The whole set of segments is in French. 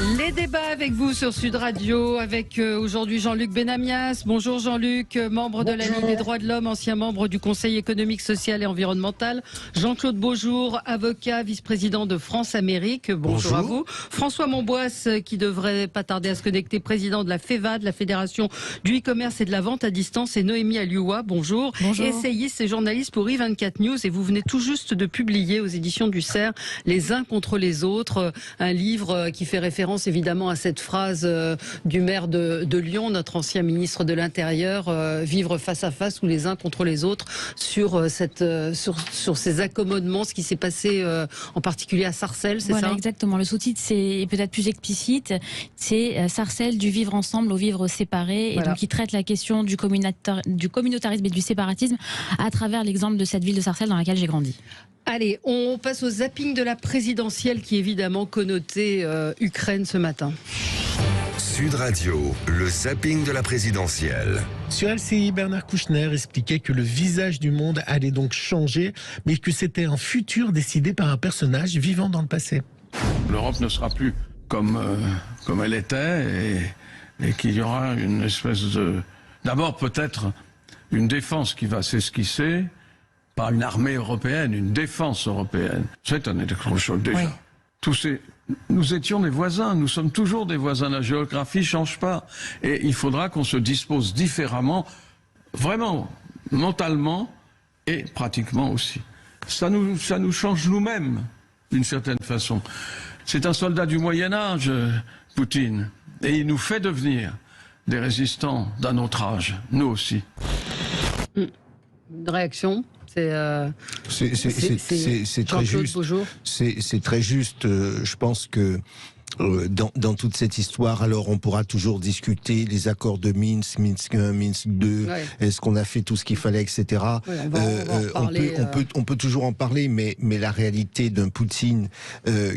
Les débats avec vous sur Sud Radio, avec aujourd'hui Jean-Luc Benamias. Bonjour Jean-Luc, membre de la Ligue des droits de l'homme, ancien membre du Conseil économique, social et environnemental. Jean-Claude Beaujour, avocat, vice-président de France-Amérique. Bonjour à vous. François Monboisse, qui devrait pas tarder à se connecter, président de la FEVAD, la Fédération du e-commerce et de la vente à distance. Et Noémie Alioua, bonjour. Bonjour. Essayiste et journaliste pour i24 News. Et vous venez tout juste de publier aux éditions du CERF Les uns contre les autres, un livre qui fait référence évidemment à cette phrase du maire de Lyon, notre ancien ministre de l'Intérieur, vivre face à face ou les uns contre les autres sur ces accommodements, ce qui s'est passé en particulier à Sarcelles, c'est voilà, ça? Exactement. Le sous-titre c'est peut-être plus explicite, c'est Sarcelles du vivre ensemble au vivre séparé, voilà. Et donc il traite la question du communautarisme et du séparatisme à travers l'exemple de cette ville de Sarcelles dans laquelle j'ai grandi. Allez, on passe au zapping de la présidentielle qui est évidemment connoté Ukraine ce matin. Sud Radio, le zapping de la présidentielle. Sur LCI, Bernard Kouchner expliquait que le visage du monde allait donc changer, mais que c'était un futur décidé par un personnage vivant dans le passé. L'Europe ne sera plus comme elle était et qu'il y aura une espèce de... D'abord peut-être une défense qui va s'esquisser, pas une armée européenne, une défense européenne. C'est un électrochoc déjà. Oui. Nous étions des voisins, nous sommes toujours des voisins, la géographie ne change pas. Et il faudra qu'on se dispose différemment, vraiment, mentalement et pratiquement aussi. Ça nous change nous-mêmes, d'une certaine façon. C'est un soldat du Moyen-Âge, Poutine, et il nous fait devenir des résistants d'un autre âge, nous aussi. Une réaction? C'est très juste. C'est très juste. Je pense que dans toute cette histoire, alors on pourra toujours discuter les accords de Minsk, Minsk 1, Minsk 2, ouais. Est-ce qu'on a fait tout ce qu'il fallait, etc. Ouais, on peut toujours en parler, mais la réalité d'un Poutine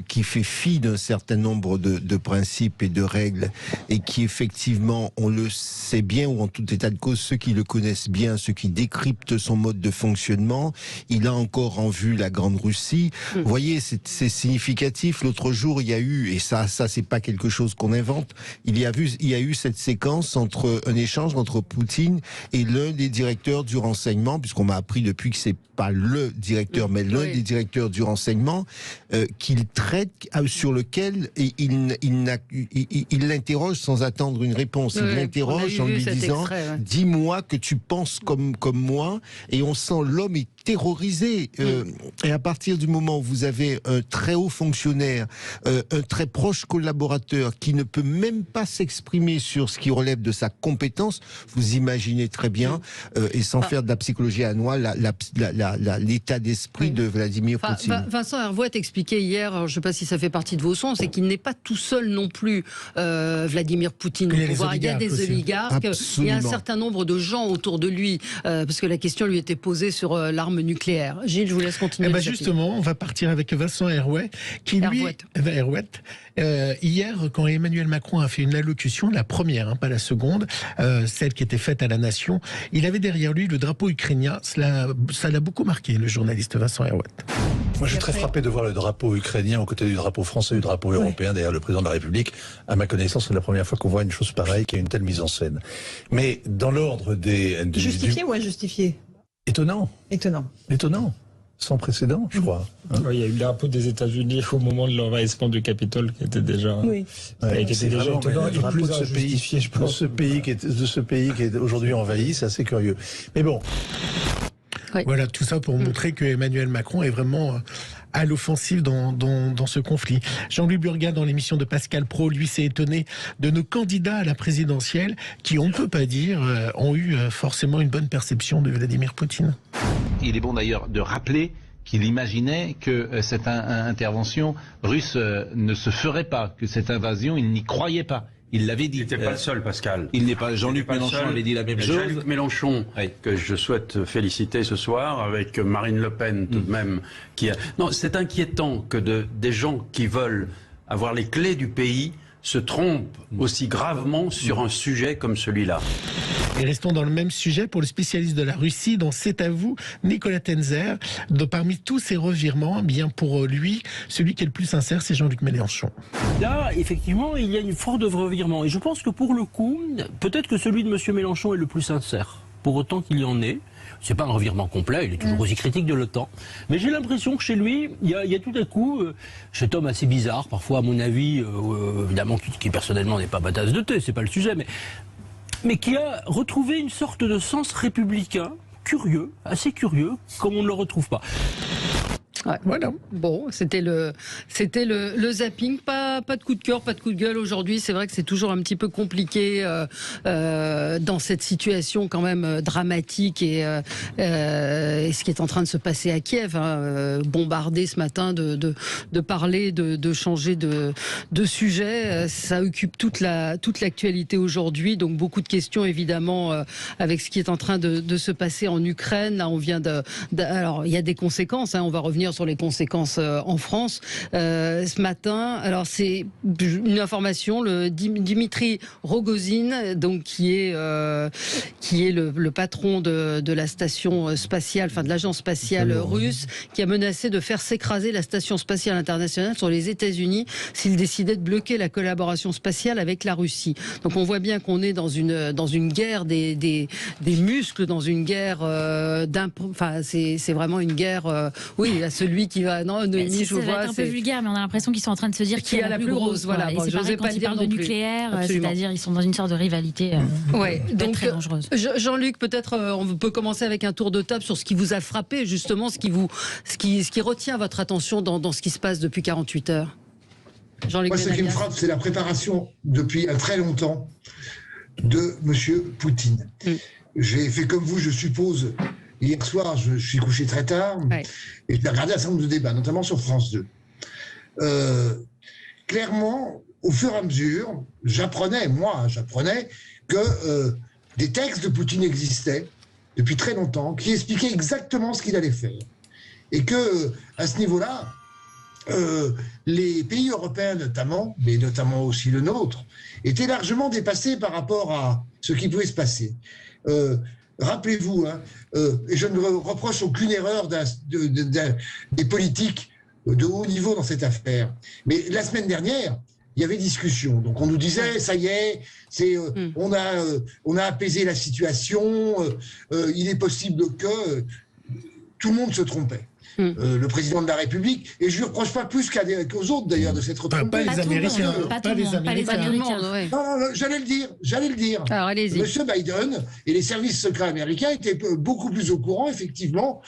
qui fait fi d'un certain nombre de principes et de règles, et qui effectivement, on le sait bien, ou en tout état de cause, ceux qui le connaissent bien, ceux qui décryptent son mode de fonctionnement, il a encore en vue la Grande Russie. Vous voyez, c'est significatif. L'autre jour, il y a eu, et ça c'est pas quelque chose qu'on invente. Il y a eu cette séquence un échange entre Poutine et l'un des directeurs du renseignement, puisqu'on m'a appris depuis que c'est pas le directeur, mais l'un des directeurs du renseignement, qu'il traite, sur lequel il l'interroge sans attendre une réponse. Il l'interroge en lui disant, dis-moi que tu penses comme moi, et on sent l'homme est terrorisé. Et à partir du moment où vous avez un très haut fonctionnaire, un très proche collaborateur qui ne peut même pas s'exprimer sur ce qui relève de sa compétence, vous imaginez très bien, et sans faire de la psychologie à noix, l'état d'esprit de Vladimir Poutine. Vincent Hervouet expliquait hier, je ne sais pas si ça fait partie de vos sons, c'est qu'il n'est pas tout seul non plus, Vladimir Poutine. Il y a des oligarques, il y a un certain nombre de gens autour de lui, parce que la question lui était posée sur l'arme nucléaire. Gilles, je vous laisse continuer. Justement, on va partir avec Vincent Hervouet, qui lui... hier, quand Emmanuel Macron a fait une allocution, la première, pas la seconde, celle qui était faite à la nation, il avait derrière lui le drapeau ukrainien. Ça l'a beaucoup marqué, le journaliste Vincent Hervouet. Moi, je suis très frappé de voir le drapeau ukrainien aux côtés du drapeau français, du drapeau européen, derrière le président de la République. À ma connaissance, c'est la première fois qu'on voit une chose pareille, qui a une telle mise en scène. Mais dans l'ordre Justifié ou injustifié? Étonnant. Sans précédent, je crois. Il y a eu le drapeau des États-Unis au moment de l'envahissement du Capitole qui était déjà. Oui. C'est vraiment le drapeau de ce pays qui est aujourd'hui envahi, c'est assez curieux. Mais bon. Voilà, tout ça pour montrer que Emmanuel Macron est vraiment à l'offensive dans ce conflit. Jean-Louis Burgat, dans l'émission de Pascal Praud, lui s'est étonné de nos candidats à la présidentielle qui, on ne peut pas dire, ont eu forcément une bonne perception de Vladimir Poutine. Il est bon d'ailleurs de rappeler qu'il imaginait que cette intervention russe ne se ferait pas, que cette invasion, il n'y croyait pas. Il l'avait dit. Il n'était pas le seul, Pascal. Il n'est pas. Jean-Luc Mélenchon avait dit la même chose. Jean-Luc Mélenchon, que je souhaite féliciter ce soir, avec Marine Le Pen tout de même, Non, c'est inquiétant que des gens qui veulent avoir les clés du pays se trompent aussi gravement sur un sujet comme celui-là. Et restons dans le même sujet pour le spécialiste de la Russie, dont c'est à vous, Nicolas Tenzer. Parmi tous ces revirements, bien pour lui, celui qui est le plus sincère, c'est Jean-Luc Mélenchon. Là, effectivement, il y a une force de revirement. Et je pense que pour le coup, peut-être que celui de M. Mélenchon est le plus sincère, pour autant qu'il y en ait. C'est pas un revirement complet, il est toujours aussi critique de l'OTAN. Mais j'ai l'impression que chez lui, il y a tout à coup, cet homme assez bizarre, parfois à mon avis, évidemment, qui personnellement n'est pas ma tasse de thé, c'est pas le sujet, mais qui a retrouvé une sorte de sens républicain, curieux, assez curieux, comme on ne le retrouve pas. Ouais. Voilà. Bon, c'était le zapping. Pas de coup de cœur, pas de coup de gueule aujourd'hui. C'est vrai que c'est toujours un petit peu compliqué dans cette situation quand même dramatique et ce qui est en train de se passer à Kiev. Bombardé ce matin, de parler, de changer de sujet. Ça occupe toute l'actualité aujourd'hui. Donc beaucoup de questions évidemment avec ce qui est en train de se passer en Ukraine. Là, on vient alors il y a des conséquences. On va revenir sur les conséquences en France. Ce matin, alors c'est une information, le Dimitri Rogozin, donc qui est le patron de la station spatiale, enfin de l'agence spatiale russe, qui a menacé de faire s'écraser la station spatiale internationale sur les États-Unis s'il décidait de bloquer la collaboration spatiale avec la Russie. Donc on voit bien qu'on est dans une guerre des muscles, dans une guerre enfin c'est vraiment une guerre oui, à celui qui va. Non, Noémie, je vois. C'est un peu vulgaire, mais on a l'impression qu'ils sont en train de se dire qui est la plus grosse. Voilà. Et c'est pareil quand ils parlent de nucléaire, c'est-à-dire ils sont dans une sorte de rivalité donc très dangereuse. Jean-Luc, peut-être on peut commencer avec un tour de table sur ce qui vous a frappé, justement, ce qui retient votre attention dans ce qui se passe depuis 48 heures. Moi, ce qui me frappe, c'est la préparation depuis très longtemps de M. Poutine. J'ai fait comme vous, je suppose. Hier soir, je suis couché très tard et j'ai regardé un certain nombre de débats, notamment sur France 2. Clairement, au fur et à mesure, j'apprenais que des textes de Poutine existaient depuis très longtemps qui expliquaient exactement ce qu'il allait faire. Et que, à ce niveau-là, les pays européens notamment, mais notamment aussi le nôtre, étaient largement dépassés par rapport à ce qui pouvait se passer. Rappelez-vous, et je ne reproche aucune erreur des politiques de haut niveau dans cette affaire, mais la semaine dernière, il y avait discussion. Donc on nous disait, ça y est, on a apaisé la situation, il est possible que tout le monde se trompait. Le président de la République, et je ne lui reproche pas plus qu'aux autres d'ailleurs de s'être trompé. Pas les Américains. Pas les Américains. Non, j'allais le dire. Alors allez-y. Monsieur Biden et les services secrets américains étaient beaucoup plus au courant, effectivement,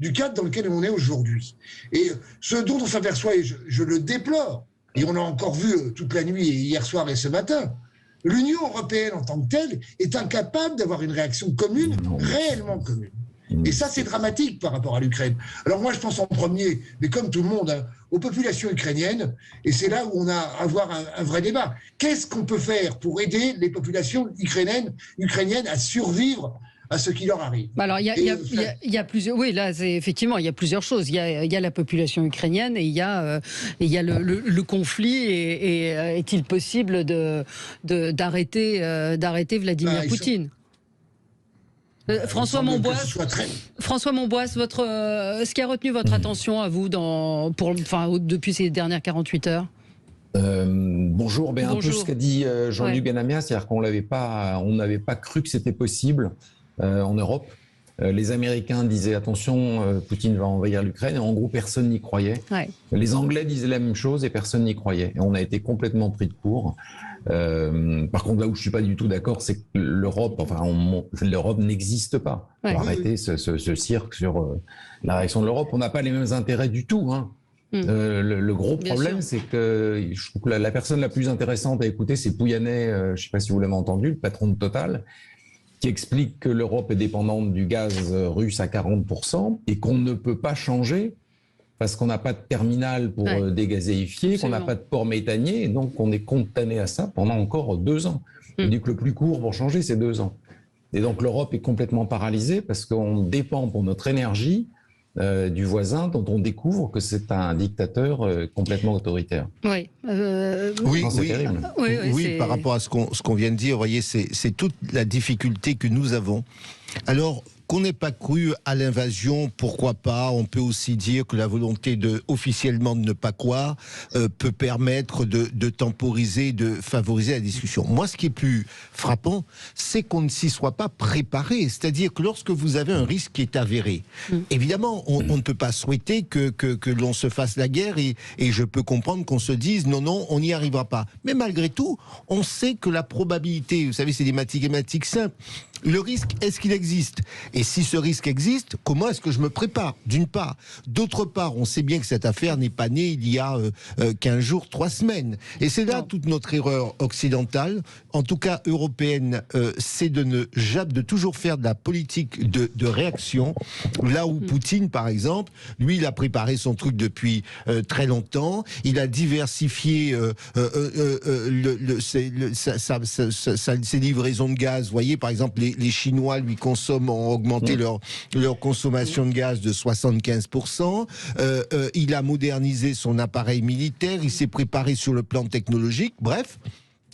du cadre dans lequel on est aujourd'hui. Et ce dont on s'aperçoit, et je le déplore, et on l'a encore vu toute la nuit, hier soir et ce matin, l'Union européenne en tant que telle est incapable d'avoir une réaction commune, réellement commune. Et ça, c'est dramatique par rapport à l'Ukraine. Alors moi, je pense en premier, mais comme tout le monde, aux populations ukrainiennes, et c'est là où on a à avoir un vrai débat. Qu'est-ce qu'on peut faire pour aider les populations ukrainiennes à survivre à ce qui leur arrive? Alors, il y a plusieurs. Oui, là, effectivement, il y a plusieurs choses. Il y a la population ukrainienne et il y a le conflit. Et est-il possible d'arrêter Vladimir Poutine? François Monbois, ce qui a retenu votre attention à vous depuis ces dernières 48 heures? Bonjour, un peu ce qu'a dit Jean-Luc Benamias, c'est-à-dire qu'on n'avait pas cru que c'était possible en Europe. Les Américains disaient attention, Poutine va envahir l'Ukraine, et en gros personne n'y croyait. Les Anglais disaient la même chose et personne n'y croyait. Et on a été complètement pris de court. Par contre, là où je suis pas du tout d'accord, c'est que l'Europe n'existe pas. Il faut arrêter ce cirque sur la réaction de l'Europe. On n'a pas les mêmes intérêts du tout. Le gros problème, c'est que je trouve que la personne la plus intéressante à écouter, c'est Pouyanné, je ne sais pas si vous l'avez entendu, le patron de Total, qui explique que l'Europe est dépendante du gaz russe à 40% et qu'on ne peut pas changer parce qu'on n'a pas de terminal pour dégazéifier, qu'on n'a pas de port méthanier, et donc on est condamné à ça pendant encore 2 ans. On dit que le plus court pour changer, c'est 2 ans. Et donc l'Europe est complètement paralysée parce qu'on dépend pour notre énergie du voisin dont on découvre que c'est un dictateur complètement autoritaire. Oui, oui, terrible. Oui, par rapport à ce qu'on vient de dire, vous voyez, c'est toute la difficulté que nous avons. Alors, qu'on n'ait pas cru à l'invasion, pourquoi pas? On peut aussi dire que la volonté officiellement de ne pas croire peut permettre de temporiser, de favoriser la discussion. Moi, ce qui est plus frappant, c'est qu'on ne s'y soit pas préparé. C'est-à-dire que lorsque vous avez un risque qui est avéré, évidemment, on ne peut pas souhaiter que l'on se fasse la guerre et je peux comprendre qu'on se dise non, on n'y arrivera pas. Mais malgré tout, on sait que la probabilité, vous savez, c'est des mathématiques simples. Le risque, est-ce qu'il existe? Et si ce risque existe, comment est-ce que je me prépare, d'une part? D'autre part, on sait bien que cette affaire n'est pas née il y a 15 jours, 3 semaines. Et c'est là toute notre erreur occidentale, en tout cas européenne, c'est de toujours faire de la politique de réaction. Là où Poutine, par exemple, lui, il a préparé son truc depuis très longtemps. Il a diversifié ses livraisons de gaz. Vous voyez, par exemple, les Chinois, lui, ont augmenté leur consommation de gaz de 75%. Il a modernisé son appareil militaire. Il s'est préparé sur le plan technologique. Bref,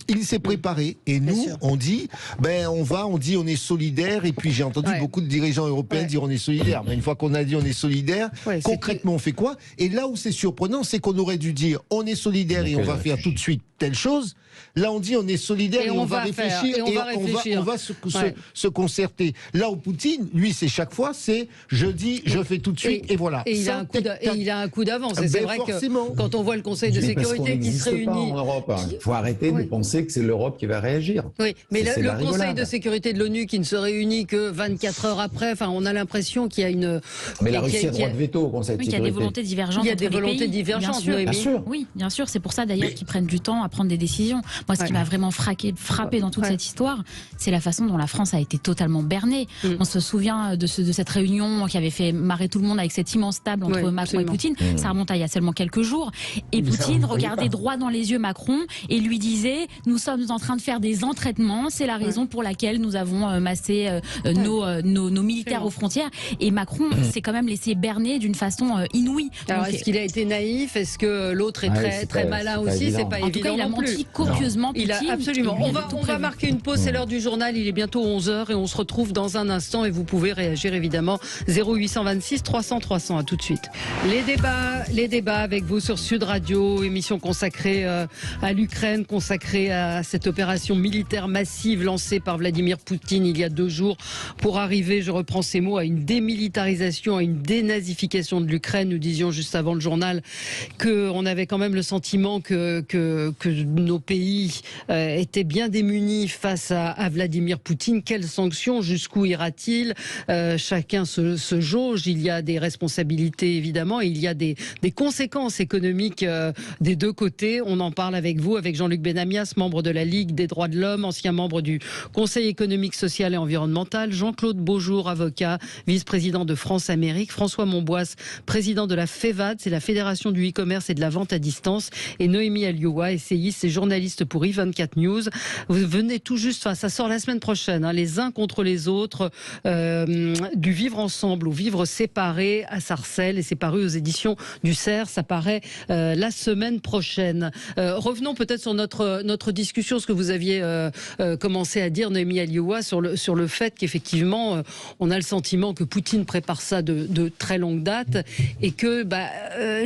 il s'est préparé. Et nous, on dit, on est solidaire. Et puis j'ai entendu beaucoup de dirigeants européens dire on est solidaire. Mais une fois qu'on a dit on est solidaire, concrètement on fait quoi? Et là où c'est surprenant, c'est qu'on aurait dû dire on est solidaire et on va faire tout de suite telle chose. Là, on dit on est solidaire et on va réfléchir et on va se concerter. Là où Poutine, lui, c'est chaque fois, c'est je dis, je fais tout de suite et voilà. Et il a un coup d'avance. Et c'est vrai que quand on voit le Conseil de sécurité qui se réunit... en Europe, il faut arrêter de penser que c'est l'Europe qui va réagir. Oui, mais le Conseil de sécurité de l'ONU qui ne se réunit que 24 heures après, on a l'impression qu'il y a une... Mais la Russie a droit de veto au Conseil de sécurité. Il y a des volontés divergentes. Il y a des volontés divergentes, bien sûr. Oui, bien sûr. C'est pour ça d'ailleurs qu'ils prennent du temps à prendre des décisions. Moi, ce qui m'a vraiment frappé dans toute cette histoire, c'est la façon dont la France a été totalement bernée. On se souvient de cette réunion qui avait fait marrer tout le monde avec cette immense table entre Macron et Poutine. Ça remonte à il y a seulement quelques jours. Et Poutine regardait droit dans les yeux Macron et lui disait « Nous sommes en train de faire des entraînements, c'est la raison pour laquelle nous avons massé nos militaires aux frontières. » Et Macron s'est quand même laissé berner d'une façon inouïe. Alors, est-ce qu'il a été naïf? Est-ce que l'autre est très malin aussi? C'est pas évident. En tout cas, il a menti copieusement. Il a absolument. On va marquer une pause, c'est l'heure du journal, il est bientôt 11h et on se retrouve dans un instant et vous pouvez réagir évidemment 0826 300 300. À tout de suite. Les débats avec vous sur Sud Radio, émission consacrée à l'Ukraine, consacrée à cette opération militaire massive lancée par Vladimir Poutine il y a 2 jours pour arriver, je reprends ces mots, à une démilitarisation, à une dénazification de l'Ukraine. Nous disions juste avant le journal qu'on avait quand même le sentiment que nos pays étaient bien démunis face à Vladimir Poutine. Quelles sanctions? Jusqu'où ira-t-il? Chacun se jauge. Il y a des responsabilités évidemment et il y a des conséquences économiques des deux côtés. On en parle avec vous, avec Jean-Luc Benamias, membre de la Ligue des droits de l'homme, ancien membre du Conseil économique, social et environnemental, Jean-Claude Beaujour, avocat, vice-président de France-Amérique, François Monboisse, président de la FEVAD, c'est la Fédération du e-commerce et de la vente à distance, et Noémie Alioua, essayiste et journaliste pour i24 News. Vous venez tout juste, ça sort la semaine prochaine, les uns contre les autres, du vivre ensemble au vivre séparé à Sarcelles, et c'est paru aux éditions du Cerf, ça paraît la semaine prochaine. Revenons peut-être sur notre discussion, ce que vous aviez commencé à dire, Noémie Alioua, sur le fait qu'effectivement, on a le sentiment que Poutine prépare ça de très longue date et que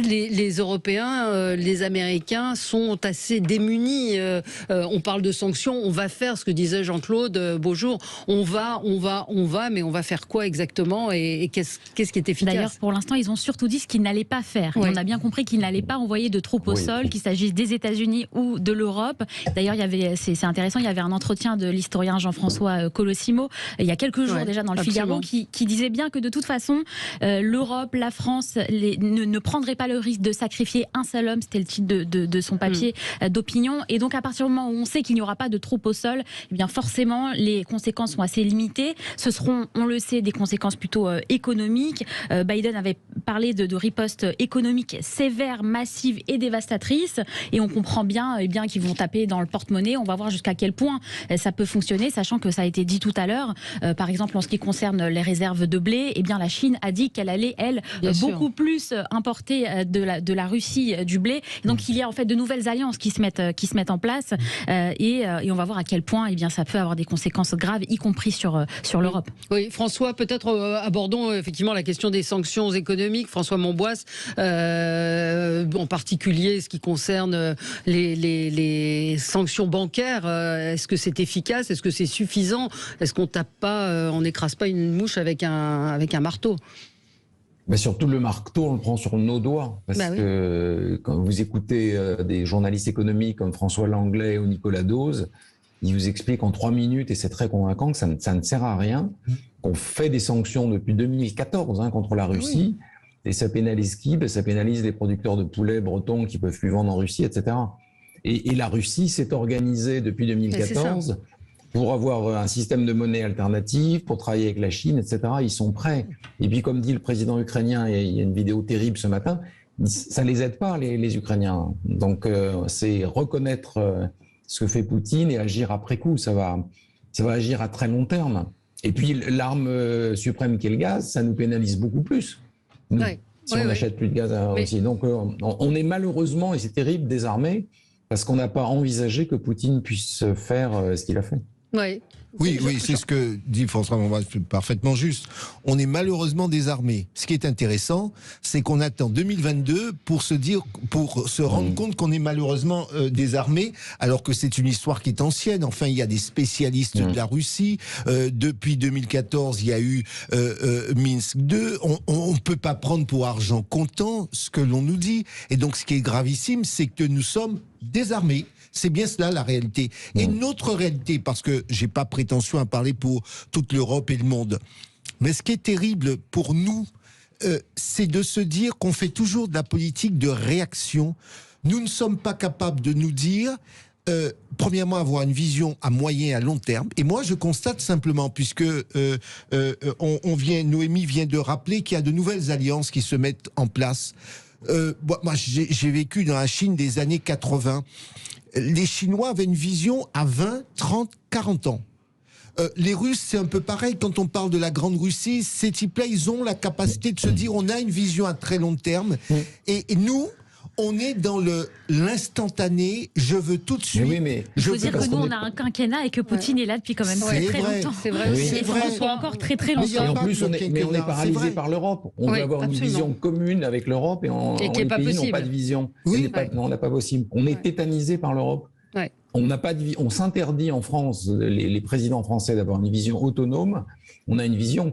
les Européens, les Américains sont assez démunis. On parle de sanctions, on va faire ce que disait Jean-Claude Beaujour, on va, mais on va faire quoi exactement et qu'est-ce qui est efficace? D'ailleurs, pour l'instant, ils ont surtout dit ce qu'ils n'allaient pas faire. Oui. On a bien compris qu'ils n'allaient pas envoyer de troupes au sol, qu'il s'agisse des États-Unis ou de l'Europe. D'ailleurs, c'est intéressant, il y avait un entretien de l'historien Jean-François Colosimo il y a quelques jours déjà dans le Figaro qui disait bien que de toute façon, l'Europe, la France ne prendraient pas le risque de sacrifier un seul homme, c'était le titre de son papier d'opinion, et donc donc à partir du moment où on sait qu'il n'y aura pas de troupes au sol, eh bien forcément les conséquences sont assez limitées. Ce seront, on le sait, des conséquences plutôt économiques. Biden avait parlé de riposte économique sévère, massive et dévastatrice, et on comprend bien, qu'ils vont taper dans le porte-monnaie. On va voir jusqu'à quel point ça peut fonctionner, sachant que ça a été dit tout à l'heure. Par exemple, en ce qui concerne les réserves de blé, eh bien la Chine a dit qu'elle allait, elle, beaucoup plus importer de la Russie du blé. Et donc il y a en fait de nouvelles alliances qui se mettent en place, et on va voir à quel point ça peut avoir des conséquences graves, y compris sur l'Europe. Oui, François, peut-être abordons effectivement la question des sanctions économiques. François Monboisse, en particulier ce qui concerne les sanctions bancaires. Est-ce que c'est efficace? Est-ce que c'est suffisant? Est-ce qu'on tape pas, on n'écrase pas une mouche avec un marteau? Mais surtout le marteau, on le prend sur nos doigts. Parce que quand vous écoutez des journalistes économiques comme François Langlais ou Nicolas Dose, ils vous expliquent en 3 minutes, et c'est très convaincant, que ça ne sert à rien, qu'on fait des sanctions depuis 2014 contre la Russie, et ça pénalise qui? Ça pénalise les producteurs de poulet bretons qui peuvent plus vendre en Russie, etc. Et la Russie s'est organisée depuis 2014 pour avoir un système de monnaie alternative, pour travailler avec la Chine, etc. Ils sont prêts. Et puis, comme dit le président ukrainien, il y a une vidéo terrible ce matin, ça ne les aide pas, les Ukrainiens. Donc, c'est reconnaître ce que fait Poutine et agir après coup. Ça va agir à très long terme. Et puis, l'arme suprême qui est le gaz, ça nous pénalise beaucoup plus. Nous, si on n'achète plus de gaz à la Russie. Donc, on est malheureusement, et c'est terrible, désarmés, parce qu'on n'a pas envisagé que Poutine puisse faire ce qu'il a fait. Oui, c'est ce que dit François Monboisse, parfaitement juste. On est malheureusement désarmés. Ce qui est intéressant, c'est qu'on attend 2022 pour se rendre compte qu'on est malheureusement désarmés, alors que c'est une histoire qui est ancienne. Enfin, il y a des spécialistes de la Russie. Depuis 2014, il y a eu Minsk 2. On ne peut pas prendre pour argent comptant ce que l'on nous dit. Et donc, ce qui est gravissime, c'est que nous sommes désarmés. C'est bien cela la réalité. Et notre réalité, parce que j'ai pas prétention à parler pour toute l'Europe et le monde, mais ce qui est terrible pour nous, c'est de se dire qu'on fait toujours de la politique de réaction. Nous ne sommes pas capables de nous dire, premièrement, avoir une vision à moyen et à long terme. Et moi, je constate simplement, puisque Noémie vient de rappeler qu'il y a de nouvelles alliances qui se mettent en place. Moi, j'ai vécu dans la Chine des années 80. Les Chinois avaient une vision à 20, 30, 40 ans. Les Russes, c'est un peu pareil. Quand on parle de la Grande Russie, ces types-là, ils ont la capacité de se dire on a une vision à très long terme. Et nous, on est dans l'instantané, je veux tout de suite. Il faut dire que nous, on a un quinquennat et que Poutine est là depuis quand même très longtemps. C'est vrai aussi. Et François encore très très longtemps. Et en plus, on est paralysé par l'Europe. On veut avoir une vision commune avec l'Europe, et les pays n'ont pas de vision. Non, on n'a pas possible. On est tétanisé par l'Europe. On s'interdit en France, les présidents français, d'avoir une vision autonome. On a une vision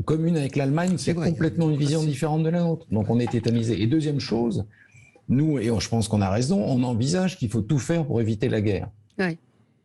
commune avec l'Allemagne, c'est complètement une vision différente de la nôtre. Donc on est tétanisé. Et deuxième chose, nous, et je pense qu'on a raison, on envisage qu'il faut tout faire pour éviter la guerre.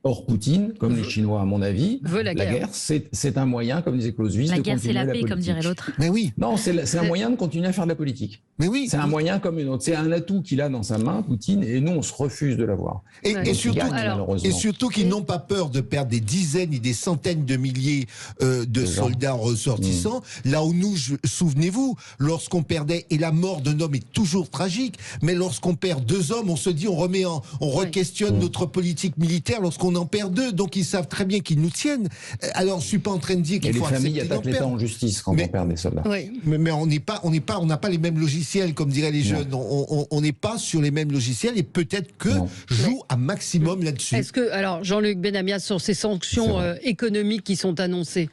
Or, Poutine, comme les Chinois à mon avis, la guerre, c'est un moyen, comme disait Clausewitz, la de guerre, continuer la politique. C'est la paix, comme dirait l'autre. Mais oui. Non, c'est un moyen de continuer à faire de la politique. Mais oui. C'est un moyen comme une autre. C'est un atout qu'il a dans sa main, Poutine, et nous, on se refuse de l'avoir. Et surtout qu'ils n'ont pas peur de perdre des dizaines et des centaines de milliers de soldats ressortissants. Là où nous, souvenez-vous, lorsqu'on perdait, et la mort d'un homme est toujours tragique, mais lorsqu'on perd 2 hommes, on se dit, on re-questionne notre politique militaire lorsqu'on en perd 2. Donc ils savent très bien qu'ils nous tiennent. Alors je suis pas en train de dire qu'il faut accepter. Et les familles attaquent l'État en justice quand on perd des soldats. Mais on n'a pas les mêmes logiciels, comme diraient les jeunes. On n'est pas sur les mêmes logiciels, et peut-être que joue un maximum là-dessus. Est-ce que, alors Jean-Luc Benamias, sur ces sanctions économiques qui sont annoncées,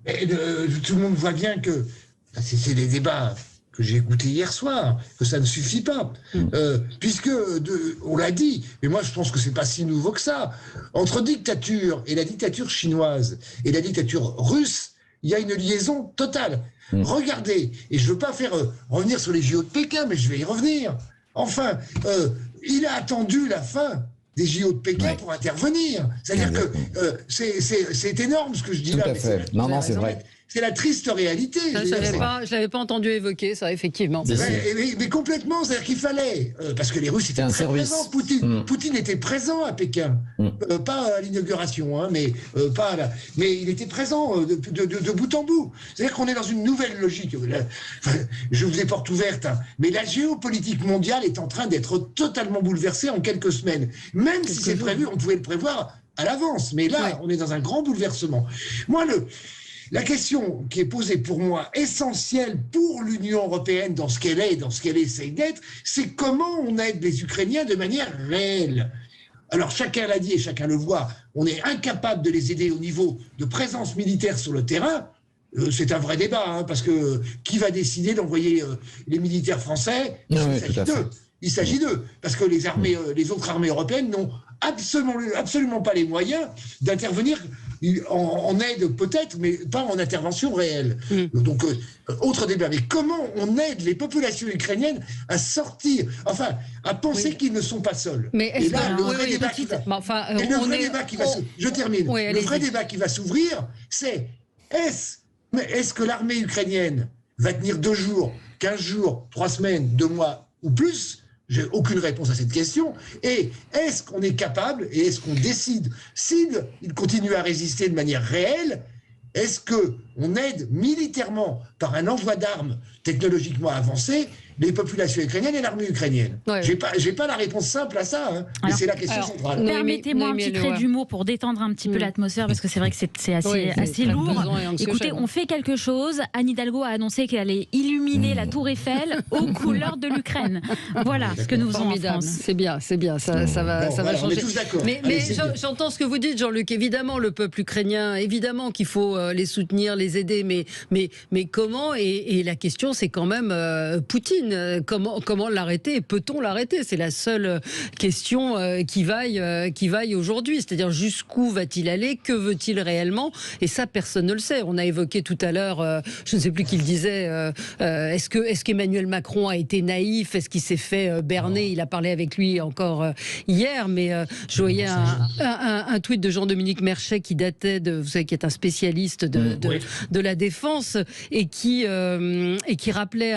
tout le monde voit bien que c'est des débats que j'ai écouté hier soir, que ça ne suffit pas. Puisque, on l'a dit, mais moi je pense que c'est pas si nouveau que ça, entre dictature et la dictature chinoise et la dictature russe, il y a une liaison totale. Regardez, et je veux pas faire revenir sur les JO de Pékin, mais je vais y revenir. Enfin, il a attendu la fin des JO de Pékin pour intervenir. C'est-à-dire que c'est énorme ce que je dis Tout là. à fait. Non, c'est vrai. C'est la triste réalité. Ça, je ne l'avais pas entendu évoquer, ça, effectivement. Mais complètement, c'est-à-dire qu'il fallait, parce que les Russes étaient très présents, Poutine était présent à Pékin, pas à l'inauguration, hein, mais il était présent de bout en bout. C'est-à-dire qu'on est dans une nouvelle logique. Je vous ai porte ouverte, hein, mais la géopolitique mondiale est en train d'être totalement bouleversée en quelques semaines. Même si c'est prévu, on pouvait le prévoir à l'avance, mais là, on est dans un grand bouleversement. Moi, la question qui est posée pour moi, essentielle pour l'Union européenne dans ce qu'elle est et dans ce qu'elle essaye d'être, c'est comment on aide les Ukrainiens de manière réelle. Alors chacun l'a dit et chacun le voit, on est incapable de les aider au niveau de présence militaire sur le terrain. C'est un vrai débat, hein, parce que qui va décider d'envoyer les militaires français? Il s'agit d'eux, parce que les autres armées européennes n'ont absolument pas les moyens d'intervenir en aide peut-être, mais pas en intervention réelle. Donc, autre débat. Mais comment on aide les populations ukrainiennes à sortir, enfin, à penser qu'ils ne sont pas seuls? Et là, le vrai débat qui va je termine. Le vrai débat qui va s'ouvrir, c'est est-ce que l'armée ukrainienne va tenir 2 jours, 15 jours, 3 semaines, 2 mois ou plus? J'ai aucune réponse à cette question. Et est-ce qu'on est capable, et est-ce qu'on décide, s'il continue à résister de manière réelle, est-ce qu'on aide militairement par un envoi d'armes technologiquement avancées les populations ukrainiennes et l'armée ukrainienne? J'ai pas la réponse simple à ça, hein, mais c'est la question centrale. Permettez-moi un petit trait d'humour pour détendre un petit peu l'atmosphère, parce que c'est vrai que c'est assez lourd. Écoutez, on fait quelque chose. Anne Hidalgo a annoncé qu'elle allait illuminer la Tour Eiffel aux couleurs de l'Ukraine. Voilà ce que nous faisons en France. C'est bien, ça va changer. On est tous d'accord. Mais j'entends ce que vous dites, Jean-Luc. Évidemment, le peuple ukrainien, évidemment qu'il faut les soutenir, les aider, mais comment? Et la question, c'est quand même Poutine. Comment l'arrêter? Peut-on l'arrêter? C'est la seule question qui vaille aujourd'hui. C'est-à-dire jusqu'où va-t-il aller? Que veut-il réellement? Et ça, personne ne le sait. On a évoqué tout à l'heure, je ne sais plus qui le disait, est-ce qu'Emmanuel Macron a été naïf? Est-ce qu'il s'est fait berner? Il a parlé avec lui encore hier, mais je voyais un tweet de Jean-Dominique Merchet qui datait vous savez, qui est un spécialiste de la défense et qui rappelait,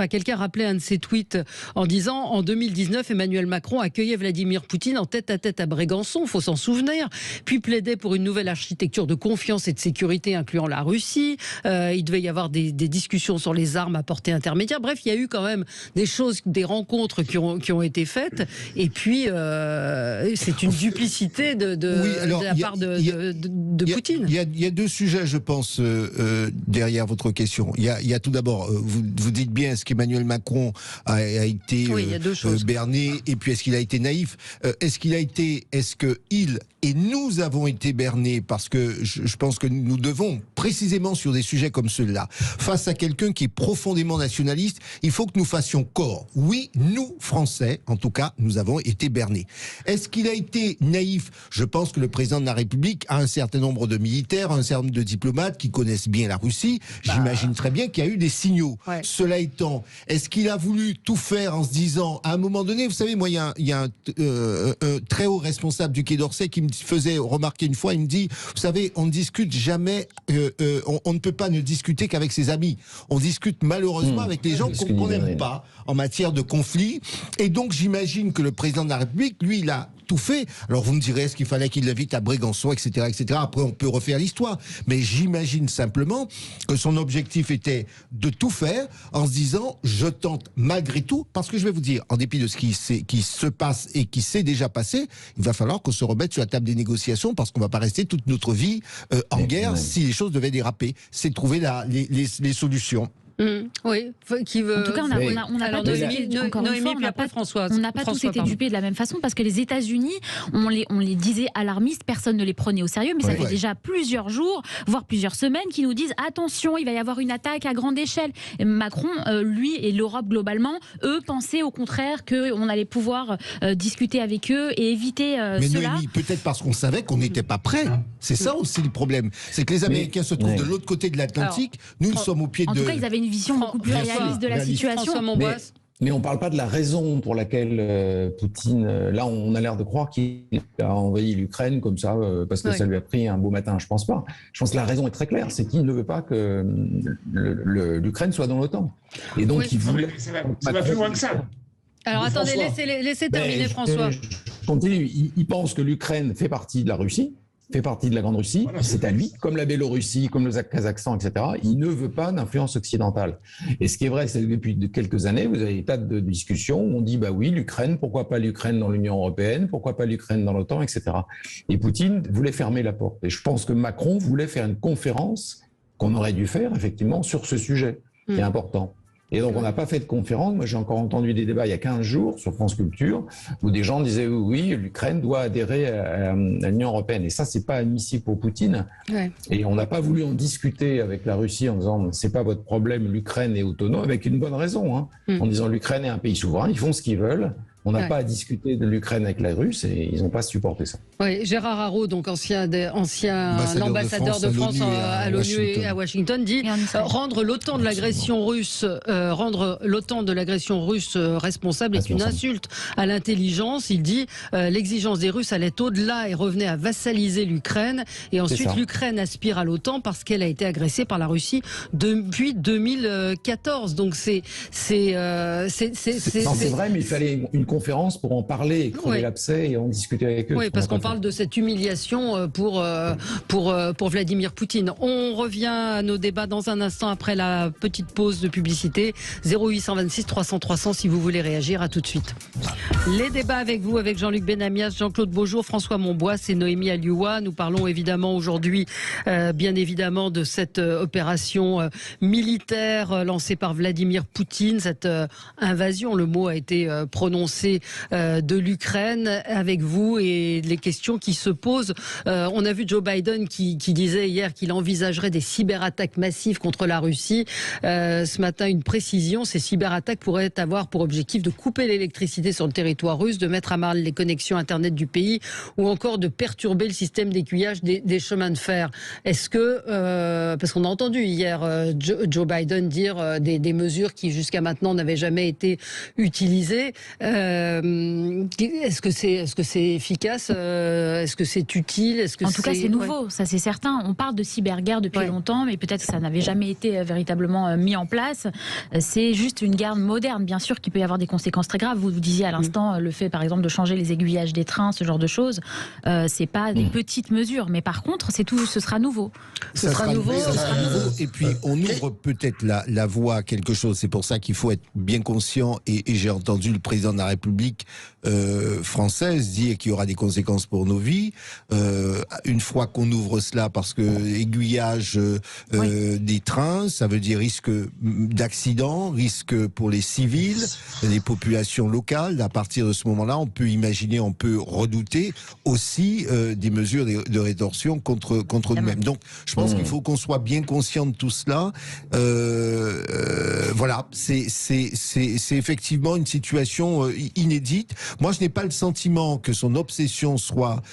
quelqu'un rappelait un de ses tweets en disant en 2019 Emmanuel Macron accueillait Vladimir Poutine en tête-à-tête à Brégançon, faut s'en souvenir, puis plaidait pour une nouvelle architecture de confiance et de sécurité incluant la Russie. Il devait y avoir des discussions sur les armes à portée intermédiaire. Bref, il y a eu quand même des choses, des rencontres qui ont été faites, et puis c'est une duplicité de la part de Poutine. Il y a 2 sujets, je pense, derrière votre question. Il y a tout d'abord, vous dites bien, est-ce qu'Emmanuel Macron a été berné, et puis est-ce qu'il a été naïf? Est-ce que il et nous avons été bernés, parce que je pense que nous devons, précisément sur des sujets comme ceux-là, face à quelqu'un qui est profondément nationaliste, il faut que nous fassions corps. Oui, nous, Français, en tout cas, nous avons été bernés. Est-ce qu'il a été naïf? Je pense que le président de la République a un certain nombre de militaires, un certain nombre de diplomates qui connaissent bien la Russie. J'imagine très bien qu'il y a eu des signaux. Cela étant, est-ce qu'il a voulu tout faire en se disant, à un moment donné, vous savez, moi, il y a un très haut responsable du Quai d'Orsay qui me faisait remarquer une fois, il me dit, vous savez, on ne discute jamais, on ne peut pas ne discuter qu'avec ses amis. On discute malheureusement avec les gens qu'on n'aime pas en matière de conflit. Et donc, j'imagine que le président de la République, lui, il a tout fait. Alors vous me direz, est-ce qu'il fallait qu'il l'invite à Brégançon, etc., etc. Après, on peut refaire l'histoire. Mais j'imagine simplement que son objectif était de tout faire en se disant, je tente malgré tout, parce que je vais vous dire, en dépit de ce qui se passe et qui s'est déjà passé, il va falloir qu'on se remette sur la table des négociations, parce qu'on ne va pas rester toute notre vie en guerre si les choses devaient déraper. C'est de trouver les solutions. Oui, qui veut. En tout cas, on n'a pas tous été dupés de la même façon, parce que les États-Unis, on les disait alarmistes, personne ne les prenait au sérieux, mais ça fait déjà plusieurs jours, voire plusieurs semaines, qui nous disent attention, il va y avoir une attaque à grande échelle. Et Macron, lui et l'Europe globalement, eux pensaient au contraire qu'on allait pouvoir discuter avec eux et éviter cela. Mais peut-être parce qu'on savait qu'on n'était pas prêts. C'est ça aussi le problème. C'est que les Américains se trouvent de l'autre côté de l'Atlantique. Nous sommes au pied de. En tout cas, ils avaient une vision beaucoup plus réaliste de la situation. Mais on ne parle pas de la raison pour laquelle Poutine, là on a l'air de croire qu'il a envahi l'Ukraine comme ça, parce que ça lui a pris un beau matin. Je ne pense pas. Je pense que la raison est très claire, c'est qu'il ne veut pas que l'Ukraine soit dans l'OTAN. Et donc il voulait... Ça va plus loin que ça. Alors attendez, laissez terminer François. Je continue. Il pense que l'Ukraine fait partie de la Russie, fait partie de la Grande Russie, c'est à lui, comme la Biélorussie, comme le Kazakhstan, etc. Il ne veut pas d'influence occidentale. Et ce qui est vrai, c'est que depuis quelques années, vous avez des tas de discussions où on dit, bah oui, l'Ukraine, pourquoi pas l'Ukraine dans l'Union européenne, pourquoi pas l'Ukraine dans l'OTAN, etc. Et Poutine voulait fermer la porte. Et je pense que Macron voulait faire une conférence qu'on aurait dû faire, effectivement, sur ce sujet, qui est important. Et donc, on n'a pas fait de conférence. Moi, j'ai encore entendu des débats il y a 15 jours sur France Culture où des gens disaient oui, l'Ukraine doit adhérer à l'Union européenne. Et ça, c'est pas admissible pour Poutine. Ouais. Et on n'a pas voulu en discuter avec la Russie en disant c'est pas votre problème, l'Ukraine est autonome, avec une bonne raison, hein, en disant l'Ukraine est un pays souverain, ils font ce qu'ils veulent. On n'a pas à discuter de l'Ukraine avec la Russe et ils n'ont pas supporté ça. Oui, Gérard Haraud, donc ancien l'ambassadeur de France à l'ONU et à Washington, dit rendre l'OTAN de l'agression russe, responsable est une insulte à l'intelligence. Il dit l'exigence des Russes allait au-delà et revenait à vassaliser l'Ukraine. Et ensuite, l'Ukraine aspire à l'OTAN parce qu'elle a été agressée par la Russie depuis 2014. Donc c'est vrai, mais il fallait une conférence pour en parler, crever l'abcès et en discuter avec eux. Oui, parce qu'on parle de cette humiliation pour Vladimir Poutine. On revient à nos débats dans un instant après la petite pause de publicité. 0826 300 300 si vous voulez réagir. À tout de suite. Les débats avec vous, avec Jean-Luc Benamias, Jean-Claude Beaujour, François Monbois et Noémie Alioua. Nous parlons évidemment aujourd'hui, bien évidemment, de cette opération militaire lancée par Vladimir Poutine, cette invasion, le mot a été prononcé, de l'Ukraine avec vous et les questions qui se posent. On a vu Joe Biden qui disait hier qu'il envisagerait des cyberattaques massives contre la Russie. Ce matin, une précision, ces cyberattaques pourraient avoir pour objectif de couper l'électricité sur le territoire russe, de mettre à mal les connexions Internet du pays ou encore de perturber le système d'aiguillage des chemins de fer. Est-ce que, parce qu'on a entendu hier Joe Biden dire des mesures qui jusqu'à maintenant n'avaient jamais été utilisées, est-ce que c'est efficace? Est-ce que c'est utile? En tout cas, c'est nouveau, ça c'est certain. On parle de cyberguerre depuis longtemps, mais peut-être que ça n'avait jamais été véritablement mis en place. C'est juste une guerre moderne, bien sûr, qui peut y avoir des conséquences très graves. Vous disiez à l'instant le fait, par exemple, de changer les aiguillages des trains, ce genre de choses. C'est pas des petites mesures, mais par contre, ce sera nouveau. Ce sera nouveau. Et puis, on ouvre peut-être la voie à quelque chose. C'est pour ça qu'il faut être bien conscient. Et j'ai entendu le président de la République française dire qu'il y aura des conséquences pour nos vies. Une fois qu'on ouvre cela, parce que aiguillage des trains, ça veut dire risque d'accident, risque pour les civils, les populations locales. À partir de ce moment-là, on peut imaginer, on peut redouter aussi des mesures de rétorsion contre nous-mêmes. Donc, je pense qu'il faut qu'on soit bien conscient de tout cela. Voilà, c'est effectivement une situation inédite. Moi, je n'ai pas le sentiment que son obsession soit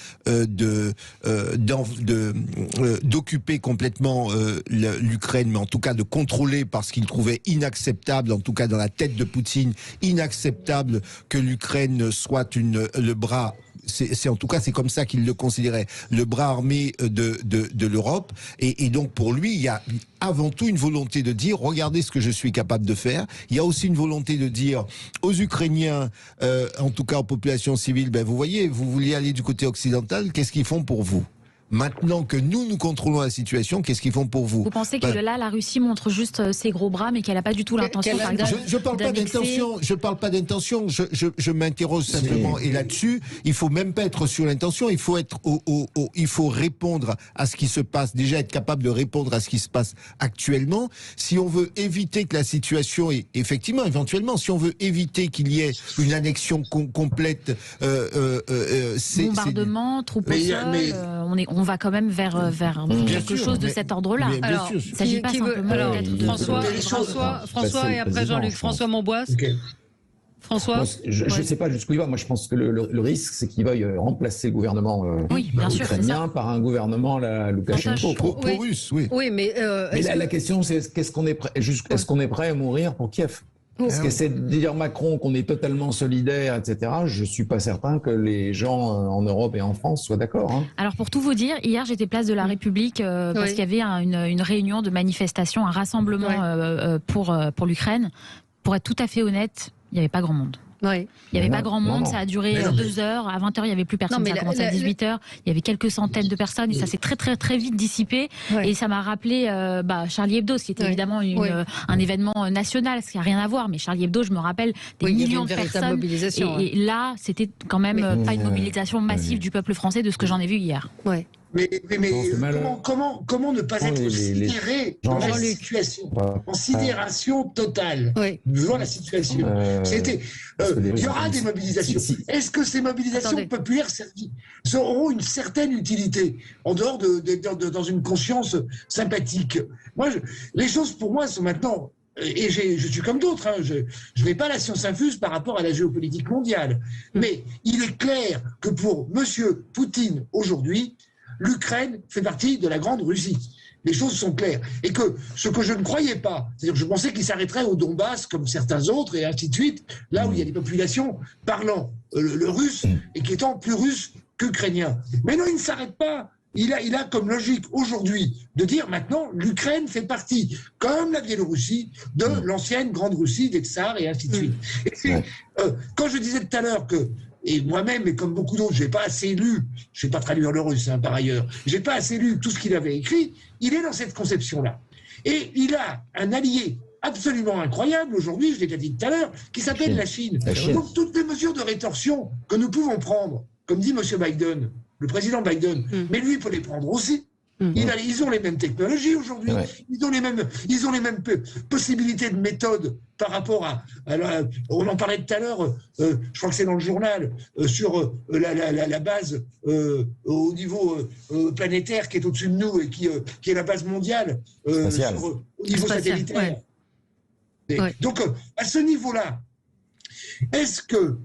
d'occuper complètement l'Ukraine, mais en tout cas de contrôler, parce qu'il trouvait inacceptable, en tout cas dans la tête de Poutine, inacceptable que l'Ukraine soit le bras. En tout cas, c'est comme ça qu'il le considérait, le bras armé de l'Europe. Et donc, pour lui, il y a avant tout une volonté de dire, regardez ce que je suis capable de faire. Il y a aussi une volonté de dire aux Ukrainiens, en tout cas aux populations civiles, ben vous voyez, vous vouliez aller du côté occidental, qu'est-ce qu'ils font pour vous ? Maintenant que nous contrôlons la situation, qu'est-ce qu'ils font pour vous? Vous pensez que là, la Russie montre juste ses gros bras, mais qu'elle n'a pas du tout l'intention, par exemple, je parle pas d'intention. Je parle pas d'intention. Je m'interroge simplement. Et là-dessus, il faut même pas être sur l'intention. Il faut être il faut répondre à ce qui se passe. Déjà être capable de répondre à ce qui se passe actuellement. Si on veut éviter que la situation est effectivement, éventuellement, si on veut éviter qu'il y ait une annexion complète, bombardement, troupes au sol. On va quand même vers quelque chose de cet ordre-là. Alors, il ne s'agit pas simplement François et après Jean-Luc. François Monbois. François, moi, je ne sais pas jusqu'où il va. Moi, je pense que le risque, c'est qu'il veuille remplacer le gouvernement ukrainien par un gouvernement Loukachenko. Pro-russe, oui. Oui, mais la question, c'est est-ce qu'on est prêt à mourir pour Kiev? Ce qu'essaie de dire Macron, qu'on est totalement solidaire, etc., je ne suis pas certain que les gens en Europe et en France soient d'accord. Hein. Alors pour tout vous dire, hier j'étais place de la République parce qu'il y avait une réunion de manifestation, un rassemblement pour l'Ukraine. Pour être tout à fait honnête, il n'y avait pas grand monde. Il n'y avait pas grand monde, ça a duré 2 heures. À 20h, il n'y avait plus personne, ça a commencé à 18h. Il y avait quelques centaines de personnes et ça s'est très très très vite dissipé. Et ça m'a rappelé Charlie Hebdo, ce qui était évidemment un événement national, ce qui n'a rien à voir. Mais Charlie Hebdo, je me rappelle des millions de personnes. Et là, c'était quand même pas une mobilisation massive du peuple français de ce que j'en ai vu hier. Mais comment ne pas être sidéré dans la situation, en sidération totale devant la situation. Il y aura des mobilisations. Est-ce que ces mobilisations populaires auront une certaine utilité en dehors dans une conscience sympathique? Les choses pour moi sont maintenant. Et je suis comme d'autres, je n'ai pas la science infuse par rapport à la géopolitique mondiale. Mais il est clair que pour M. Poutine aujourd'hui, l'Ukraine fait partie de la grande Russie. Les choses sont claires. Et que ce que je ne croyais pas, c'est-à-dire que je pensais qu'il s'arrêterait au Donbass comme certains autres et ainsi de suite, là où il y a des populations parlant le russe et qui étant plus russe qu'ukrainien. Mais non, il ne s'arrête pas. Il a comme logique aujourd'hui de dire maintenant l'Ukraine fait partie, comme la Biélorussie, de l'ancienne grande Russie, des tsars et ainsi de suite. Et quand je disais tout à l'heure que et moi-même, et comme beaucoup d'autres, je n'ai pas assez lu, je ne vais pas traduire le russe par ailleurs, je n'ai pas assez lu tout ce qu'il avait écrit, il est dans cette conception-là. Et il a un allié absolument incroyable aujourd'hui, je l'ai déjà dit tout à l'heure, qui s'appelle la Chine. Donc toutes les mesures de rétorsion que nous pouvons prendre, comme dit M. Biden, le président Biden, mais lui peut les prendre aussi. Ils ont les mêmes technologies aujourd'hui, ils ont les mêmes possibilités de méthodes par rapport à on en parlait tout à l'heure, je crois que c'est dans le journal, sur la base au niveau planétaire qui est au-dessus de nous et qui est la base mondiale au niveau satellitaire. Donc à ce niveau-là, est-ce que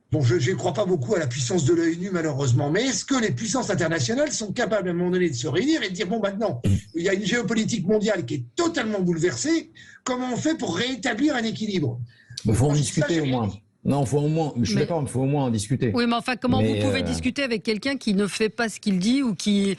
bon, je ne crois pas beaucoup à la puissance de l'ONU, malheureusement, mais est-ce que les puissances internationales sont capables, à un moment donné, de se réunir et de dire, bon, maintenant, il y a une géopolitique mondiale qui est totalement bouleversée, comment on fait pour rétablir un équilibre? Il faut en discuter au moins. Non, faut au moins, je suis d'accord, il faut au moins en discuter. Oui, mais enfin, comment vous pouvez discuter avec quelqu'un qui ne fait pas ce qu'il dit ou qui est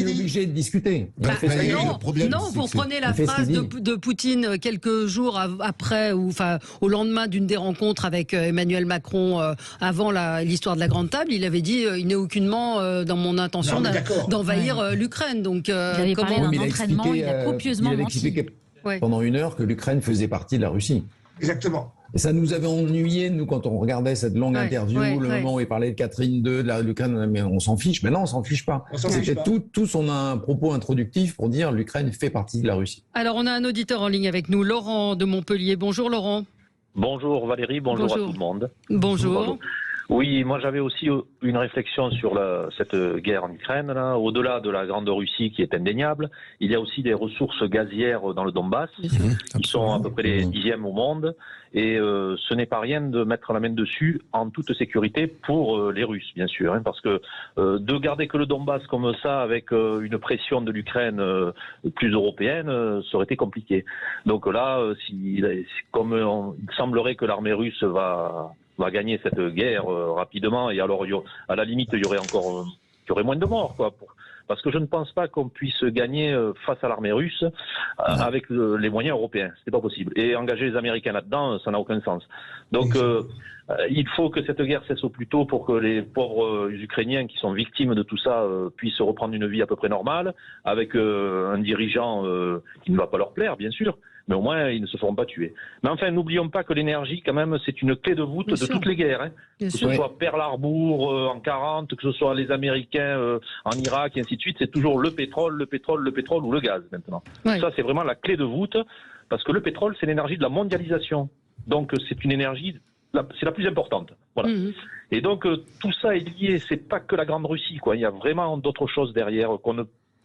obligé de discuter. Non, vous reprenez la phrase de Poutine quelques jours après, ou enfin au lendemain d'une des rencontres avec Emmanuel Macron avant l'histoire de la Grande Table, il avait dit il n'est aucunement dans mon intention d'envahir l'Ukraine. Donc, il avait parlé d'un entraînement, il a copieusement menti. Il avait expliqué pendant 1 heure que l'Ukraine faisait partie de la Russie. Exactement. Et ça nous avait ennuyé, nous, quand on regardait cette longue interview, le moment où il parlait de Catherine II, de l'Ukraine, mais on s'en fiche. Mais non, on s'en fiche pas. C'était tous on a un propos introductif pour dire l'Ukraine fait partie de la Russie. Alors, on a un auditeur en ligne avec nous, Laurent de Montpellier. Bonjour Laurent. Bonjour Valérie, bonjour à tout le monde. Bonjour. Oui, moi j'avais aussi une réflexion sur cette guerre en Ukraine. Au-delà de la grande Russie qui est indéniable, il y a aussi des ressources gazières dans le Donbass qui sont à peu près les 10e au monde. Et ce n'est pas rien de mettre la main dessus en toute sécurité pour les Russes, bien sûr. Parce que de garder que le Donbass comme ça, avec une pression de l'Ukraine plus européenne, ça aurait été compliqué. Donc là, comme il semblerait que l'armée russe va gagner cette guerre rapidement, et alors à la limite il y aurait moins de morts, quoi. Parce que je ne pense pas qu'on puisse gagner face à l'armée russe avec les moyens européens. C'est pas possible. Et engager les Américains là-dedans, ça n'a aucun sens. Donc il faut que cette guerre cesse au plus tôt pour que les pauvres Ukrainiens qui sont victimes de tout ça puissent reprendre une vie à peu près normale, avec un dirigeant qui ne va pas leur plaire, bien sûr. Mais au moins, ils ne se feront pas tuer. Mais enfin, n'oublions pas que l'énergie, quand même, c'est une clé de voûte de toutes les guerres. Que ce soit Pearl Harbor en 40, que ce soit les Américains en Irak, et ainsi de suite, c'est toujours le pétrole ou le gaz, maintenant. Ça, c'est vraiment la clé de voûte, parce que le pétrole, c'est l'énergie de la mondialisation. Donc, c'est une énergie, c'est la plus importante. Voilà. Et donc, tout ça est lié, c'est pas que la Grande Russie, quoi. Il y a vraiment d'autres choses derrière qu'on ne...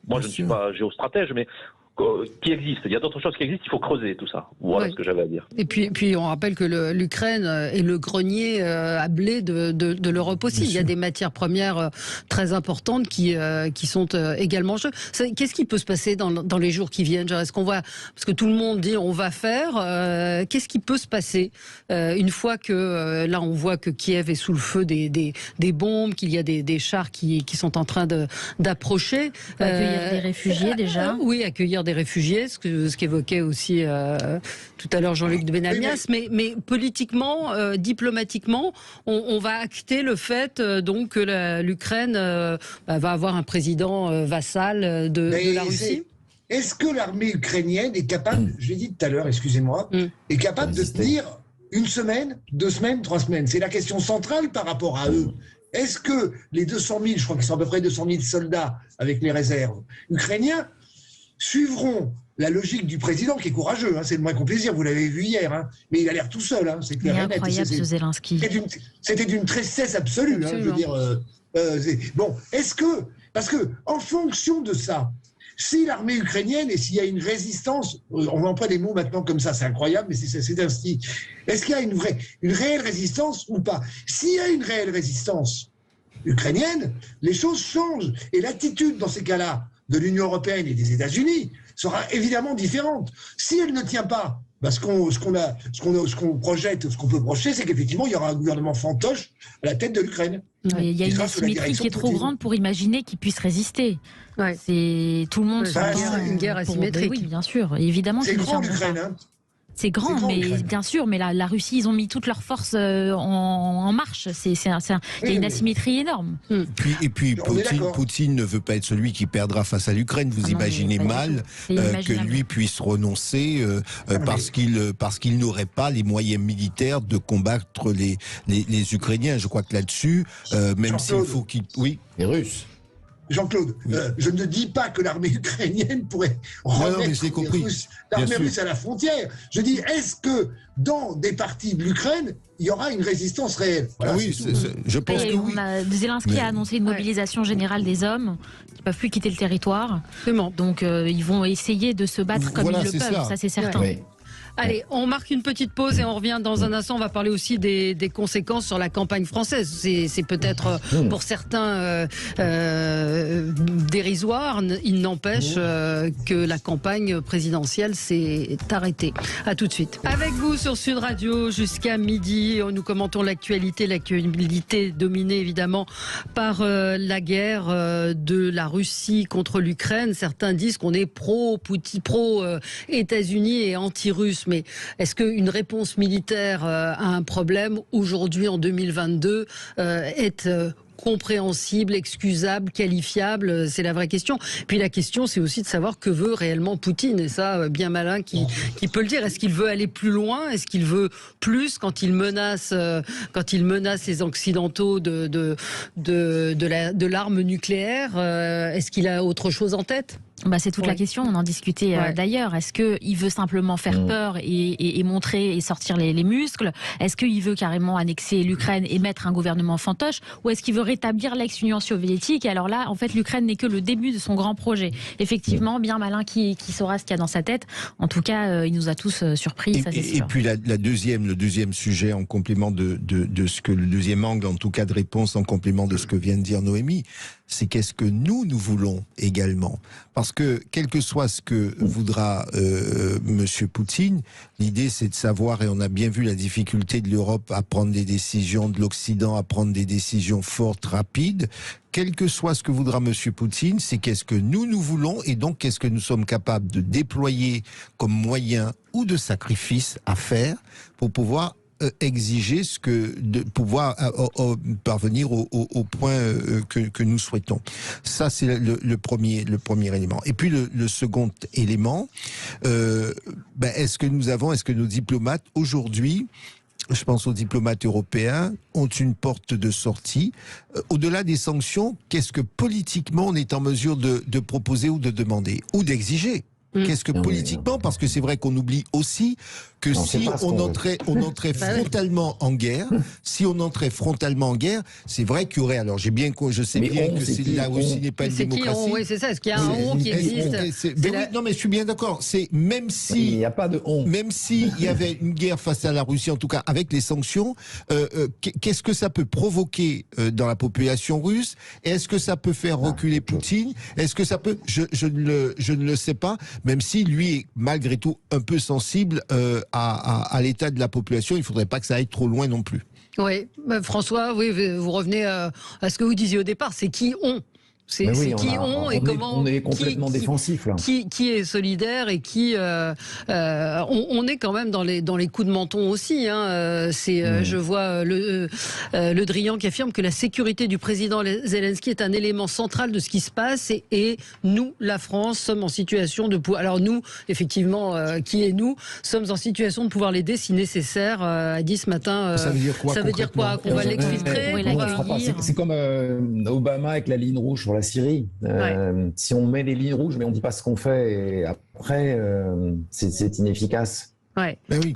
Moi, je ne suis pas géostratège, mais qui existent. Il y a d'autres choses qui existent, il faut creuser tout ça. Voilà ce que j'avais à dire. Et puis on rappelle que l'Ukraine est le grenier à blé de l'Europe aussi. Il y a des matières premières très importantes qui sont également en jeu. Qu'est-ce qui peut se passer dans les jours qui viennent? Est-ce qu'on voit, parce que tout le monde dit on va faire, qu'est-ce qui peut se passer une fois que là on voit que Kiev est sous le feu des bombes, qu'il y a des chars qui sont en train d'approcher. Accueillir des réfugiés déjà. Oui, accueillir des réfugiés, ce qu'évoquait aussi tout à l'heure Jean-Luc Benamias, mais politiquement, diplomatiquement, on va acter le fait donc que l'Ukraine va avoir un président vassal de la Russie. Est-ce que l'armée ukrainienne est capable, je l'ai dit tout à l'heure, excusez-moi, est capable de tenir une semaine, 2 semaines, 3 semaines? C'est la question centrale par rapport à eux. Est-ce que les 200 000, je crois qu'ils sont à peu près 200 000 soldats avec les réserves ukrainiens, suivront la logique du président, qui est courageux, c'est le moins qu'on puisse dire, vous l'avez vu hier, mais il a l'air tout seul, c'est clair et net. Incroyable ce Zelensky. C'était d'une tristesse absolue, je veux dire. Bon, est-ce que, parce que en fonction de ça, si l'armée ukrainienne, et s'il y a une résistance, on voit pas des mots maintenant comme ça, c'est incroyable, mais c'est ainsi. Est-ce qu'il y a une réelle résistance ou pas? S'il y a une réelle résistance ukrainienne, les choses changent. Et l'attitude, dans ces cas-là, de l'Union européenne et des États-Unis sera évidemment différente. Si elle ne tient pas, ce qu'on projette, ce qu'on peut projeter, c'est qu'effectivement, il y aura un gouvernement fantoche à la tête de l'Ukraine. Il y a une asymétrie qui est trop grande pour imaginer qu'il puisse résister. C'est tout le monde. Une guerre asymétrique. Oui, bien sûr. Évidemment. C'est grand l'Ukraine. C'est grand, mais bien sûr, mais la Russie, ils ont mis toutes leurs forces en marche. Il y a une asymétrie énorme. Et puis Poutine ne veut pas être celui qui perdra face à l'Ukraine. Vous imaginez mal que lui puisse renoncer parce qu'il n'aurait pas les moyens militaires de combattre les Ukrainiens. Je crois que là-dessus, même s'il faut qu'il... Oui, les Russes. Jean-Claude, je ne dis pas que l'armée ukrainienne pourrait remettre l'armée russe à la frontière. Je dis, est-ce que dans des parties de l'Ukraine, il y aura une résistance réelle? Je pense que oui. Zelensky a annoncé une mobilisation générale des hommes qui ne peuvent plus quitter le territoire. Donc ils vont essayer de se battre comme ils le peuvent, ça c'est certain. Oui. Allez, on marque une petite pause et on revient dans un instant. On va parler aussi des conséquences sur la campagne française. C'est peut-être pour certains dérisoire. Il n'empêche que la campagne présidentielle s'est arrêtée. À tout de suite. Avec vous sur Sud Radio jusqu'à midi, nous commentons l'actualité dominée évidemment par la guerre de la Russie contre l'Ukraine. Certains disent qu'on est pro-États-Unis et anti-russe. Mais est-ce qu'une réponse militaire à un problème aujourd'hui en 2022 est compréhensible, excusable, qualifiable? C'est la vraie question. Puis la question, c'est aussi de savoir que veut réellement Poutine. Et ça, bien malin qui peut le dire. Est-ce qu'il veut aller plus loin? Est-ce qu'il veut plus quand il menace les Occidentaux de l'arme nucléaire? Est-ce qu'il a autre chose en tête? C'est toute la question, on en discutait d'ailleurs. Est-ce qu'il veut simplement faire peur et montrer et sortir les muscles? Est-ce qu'il veut carrément annexer l'Ukraine et mettre un gouvernement fantoche? Ou est-ce qu'il veut rétablir l'ex-Union soviétique? Et alors là, en fait, l'Ukraine n'est que le début de son grand projet. Effectivement, bien malin qui saura ce qu'il y a dans sa tête. En tout cas, il nous a tous surpris, ça c'est sûr. Et puis le deuxième sujet en complément de ce que le deuxième angle, en tout cas de réponse en complément de ce que vient de dire Noémie, c'est qu'est-ce que nous voulons également. Parce que, quel que soit ce que voudra Monsieur Poutine, l'idée c'est de savoir, et on a bien vu la difficulté de l'Europe à prendre des décisions, de l'Occident à prendre des décisions fortes, rapides, quel que soit ce que voudra Monsieur Poutine, c'est qu'est-ce que nous voulons, et donc qu'est-ce que nous sommes capables de déployer comme moyen ou de sacrifice à faire pour pouvoir exiger de pouvoir parvenir au point que nous souhaitons. Ça, c'est le premier élément. Et puis le second élément, est-ce que nos diplomates aujourd'hui, je pense aux diplomates européens, ont une porte de sortie. Au-delà des sanctions, qu'est-ce que politiquement on est en mesure de proposer ou de demander ou d'exiger? Qu'est-ce que politiquement, parce que c'est vrai qu'on oublie aussi que si on entrait frontalement en guerre, c'est vrai qu'il y aurait. Alors je sais bien que la Russie n'est pas une démocratie. Oui, c'est ça. Est-ce qu'il y a un on qui existe? Non, mais je suis bien d'accord. C'est même si il n'y a pas de on. Même s'il y avait une guerre face à la Russie, en tout cas avec les sanctions, qu'est-ce que ça peut provoquer dans la population russe? Est-ce que ça peut faire reculer Poutine? Est-ce que ça peut? Je ne le sais pas. Même si lui est malgré tout un peu sensible à l'état de la population, il ne faudrait pas que ça aille trop loin non plus. Oui, François, oui, vous revenez à ce que vous disiez au départ, c'est qui on? C'est qui on est complètement défensif là. Qui est solidaire et qui on est quand même dans les coups de menton aussi. Hein. Je vois Le Drian qui affirme que la sécurité du président Zelensky est un élément central de ce qui se passe et nous, la France, sommes en situation de pouvoir. Alors nous, effectivement, qui est nous, sommes en situation de pouvoir l'aider si nécessaire. A dit ce matin. Ça veut dire quoi? Ça veut dire quoi? Qu'on va l'exfiltrer? C'est comme Obama avec la ligne rouge sur la Syrie. Si on met des lignes rouges, mais on ne dit pas ce qu'on fait, et après, c'est inefficace. Ouais. Ben oui.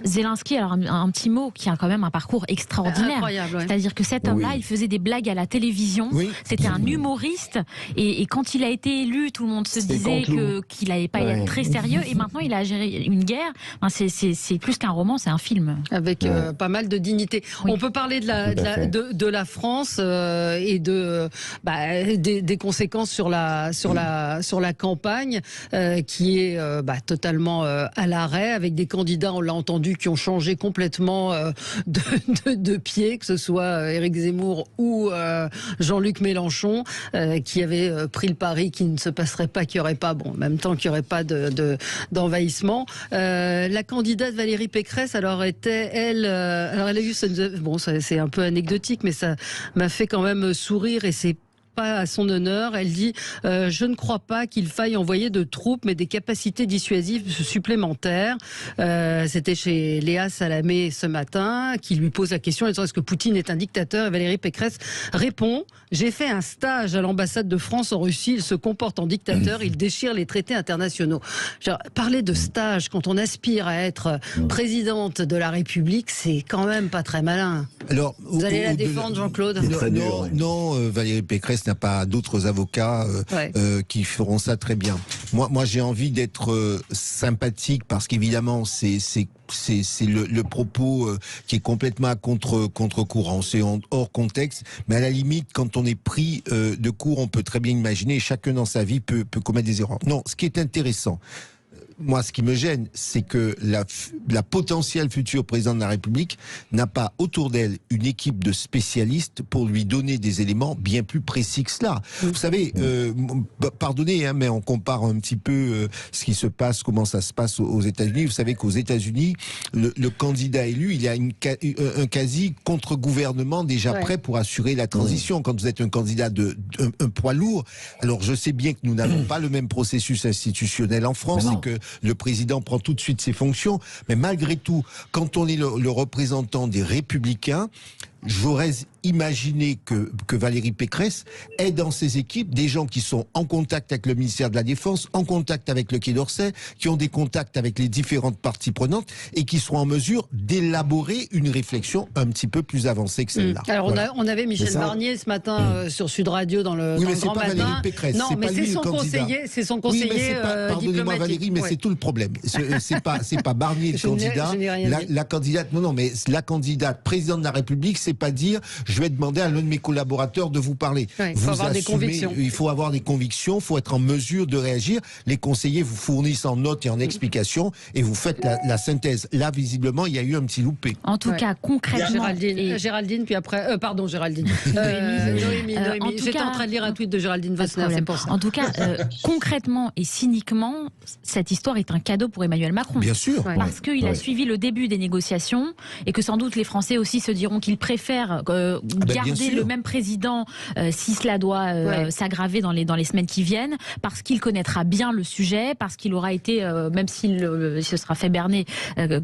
Zelensky, alors un petit mot, qui a quand même un parcours extraordinaire. Incroyable, ouais. C'est-à-dire que cet homme-là, il faisait des blagues à la télévision. Oui. C'était un humoriste. Et quand il a été élu, tout le monde se disait qu'il n'allait pas être très sérieux. Et maintenant, il a géré une guerre. Enfin, c'est plus qu'un roman, c'est un film. Avec pas mal de dignité. Oui. On peut parler de la France et des conséquences sur la campagne qui est totalement à l'arrêt, avec des candidats, on l'a entendu, qui ont changé complètement de pied, que ce soit Éric Zemmour ou Jean-Luc Mélenchon, qui avait pris le pari qu'il ne se passerait pas, qu'il n'y aurait pas, en même temps qu'il n'y aurait pas d'envahissement. La candidate Valérie Pécresse, alors elle a eu, c'est un peu anecdotique, mais ça m'a fait quand même sourire, et c'est pas à son honneur. Elle dit je ne crois pas qu'il faille envoyer de troupes, mais des capacités dissuasives supplémentaires. C'était chez Léa Salamé ce matin, qui lui pose la question, est-ce que Poutine est un dictateur? Et Valérie Pécresse répond, j'ai fait un stage à l'ambassade de France en Russie, il se comporte en dictateur, il déchire les traités internationaux. Parler de stage quand on aspire à être présidente de la République, c'est quand même pas très malin. Alors, vous allez la défendre, Jean-Claude? Non, Valérie Pécresse n'a pas d'autres avocats qui feront ça très bien. Moi j'ai envie d'être sympathique, parce qu'évidemment c'est le propos qui est complètement à contre-courant, c'est hors contexte, mais à la limite, quand on est pris de court, on peut très bien imaginer, chacun dans sa vie peut commettre des erreurs. Non, ce qui est intéressant, moi, ce qui me gêne, c'est que la potentielle future présidente de la République n'a pas autour d'elle une équipe de spécialistes pour lui donner des éléments bien plus précis que cela. Vous savez, pardonnez, mais on compare un petit peu ce qui se passe, comment ça se passe aux États-Unis. Vous savez qu'aux États-Unis, le candidat élu, il y a un quasi contre-gouvernement déjà prêt pour assurer la transition. Quand vous êtes un candidat un poids lourd, alors je sais bien que nous n'avons pas le même processus institutionnel en France, et que le président prend tout de suite ses fonctions, mais malgré tout, quand on est le représentant des Républicains, j'aurais imaginé que Valérie Pécresse ait dans ses équipes des gens qui sont en contact avec le ministère de la Défense, en contact avec le Quai d'Orsay, qui ont des contacts avec les différentes parties prenantes, et qui seront en mesure d'élaborer une réflexion un petit peu plus avancée que celle-là. Alors on avait Michel Barnier ce matin sur Sud Radio dans le Grand Matin. Valérie Pécresse, non, mais c'est son conseiller, pardonnez-moi Valérie, mais c'est tout le problème. C'est pas Barnier le candidat. La candidate, non, mais la candidate présidente de la République, c'est pas dire je vais demander à l'un de mes collaborateurs de vous parler. Il faut avoir des convictions. Il faut avoir des convictions, il faut être en mesure de réagir. Les conseillers vous fournissent en notes et en explications, et vous faites la synthèse. Là, visiblement, il y a eu un petit loupé. En tout cas, concrètement... Géraldine, puis après... pardon, Géraldine. Noémie. J'étais en train de lire un tweet de Géraldine Vossner, c'est pour ça. En tout cas, concrètement et cyniquement, cette histoire est un cadeau pour Emmanuel Macron. Bien sûr. Parce qu'il a suivi le début des négociations, et que sans doute les Français aussi se diront qu'ils préfèrent garder le même président si cela doit s'aggraver dans les semaines qui viennent, parce qu'il connaîtra bien le sujet, parce qu'il aura été, même s'il se sera fait berner,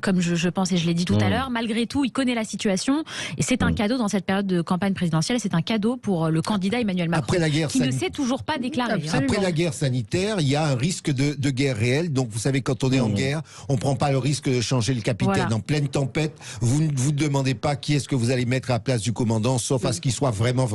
comme je pense et je l'ai dit tout à l'heure, malgré tout, il connaît la situation et c'est un cadeau dans cette période de campagne présidentielle, c'est un cadeau pour le candidat Emmanuel Macron, qui ne s'est toujours pas déclaré. Après la guerre sanitaire, il y a un risque de guerre réelle. Donc vous savez, quand on est en guerre, on ne prend pas le risque de changer le capitaine. En pleine tempête, vous ne vous demandez pas qui est-ce que vous allez mettre à la place du commandant, sauf à ce qu'il soit vraiment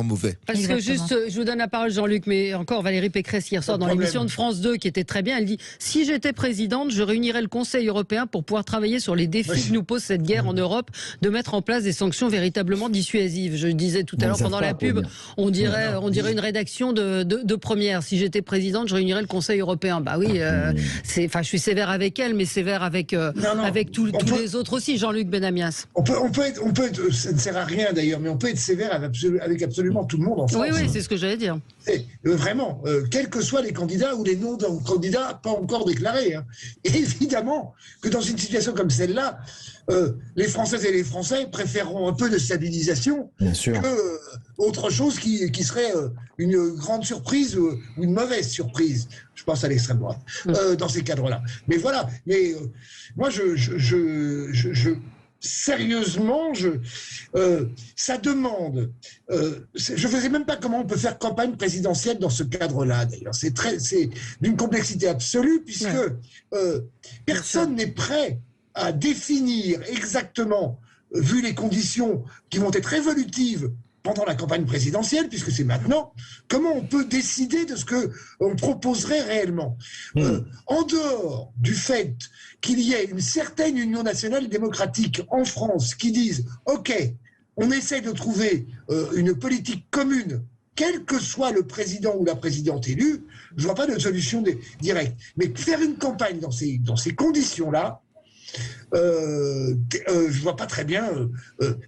mauvais. Parce que juste, je vous donne la parole, Jean-Luc, mais encore Valérie Pécresse hier soir dans l'émission de France 2 qui était très bien, elle dit « Si j'étais présidente, je réunirais le Conseil européen pour pouvoir travailler sur les défis que nous pose cette guerre en Europe, de mettre en place des sanctions véritablement dissuasives. » Je disais tout à l'heure pendant la pub, on dirait une rédaction de première. Si j'étais présidente, je réunirais le Conseil européen. Bah oui, je suis sévère avec elle, mais sévère avec tous les autres aussi, Jean-Luc Benamias. On peut être, ça ne sert à rien d'ailleurs, mais on peut être sévère avec absolument tout le monde en France. Oui, c'est ce que j'allais dire. Vraiment, quels que soient les candidats ou les non-candidats pas encore déclarés. Hein. Et évidemment que dans une situation comme celle-là, les Françaises et les Français préféreront un peu de stabilisation que autre chose qui serait une grande surprise ou une mauvaise surprise. Je pense à l'extrême droite dans ces cadres-là. Mais voilà. Mais moi, sérieusement, ça demande. Je ne sais même pas comment on peut faire campagne présidentielle dans ce cadre-là. D'ailleurs, c'est d'une complexité absolue puisque personne n'est prêt à définir exactement, vu les conditions qui vont être évolutives pendant la campagne présidentielle, puisque c'est maintenant, comment on peut décider de ce qu'on proposerait réellement. En dehors du fait qu'il y ait une certaine union nationale démocratique en France qui dise « Ok, on essaie de trouver une politique commune, quel que soit le président ou la présidente élue, je ne vois pas de solution directe. Mais faire une campagne dans ces conditions-là, je vois pas très bien,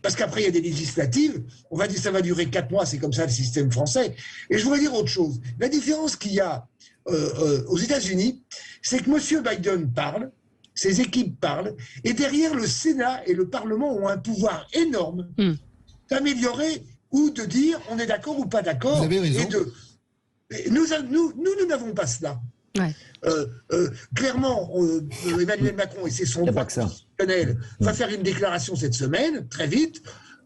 parce qu'après il y a des législatives, on va dire ça va durer 4 mois, c'est comme ça le système français. Et je voudrais dire autre chose. La différence qu'il y a aux États-Unis, c'est que M. Biden parle, ses équipes parlent, et derrière le Sénat et le Parlement ont un pouvoir énorme d'améliorer ou de dire on est d'accord ou pas d'accord. Vous avez raison. Nous n'avons pas cela. Clairement, Emmanuel Macron, et c'est son droit constitutionnel, va faire une déclaration cette semaine, très vite,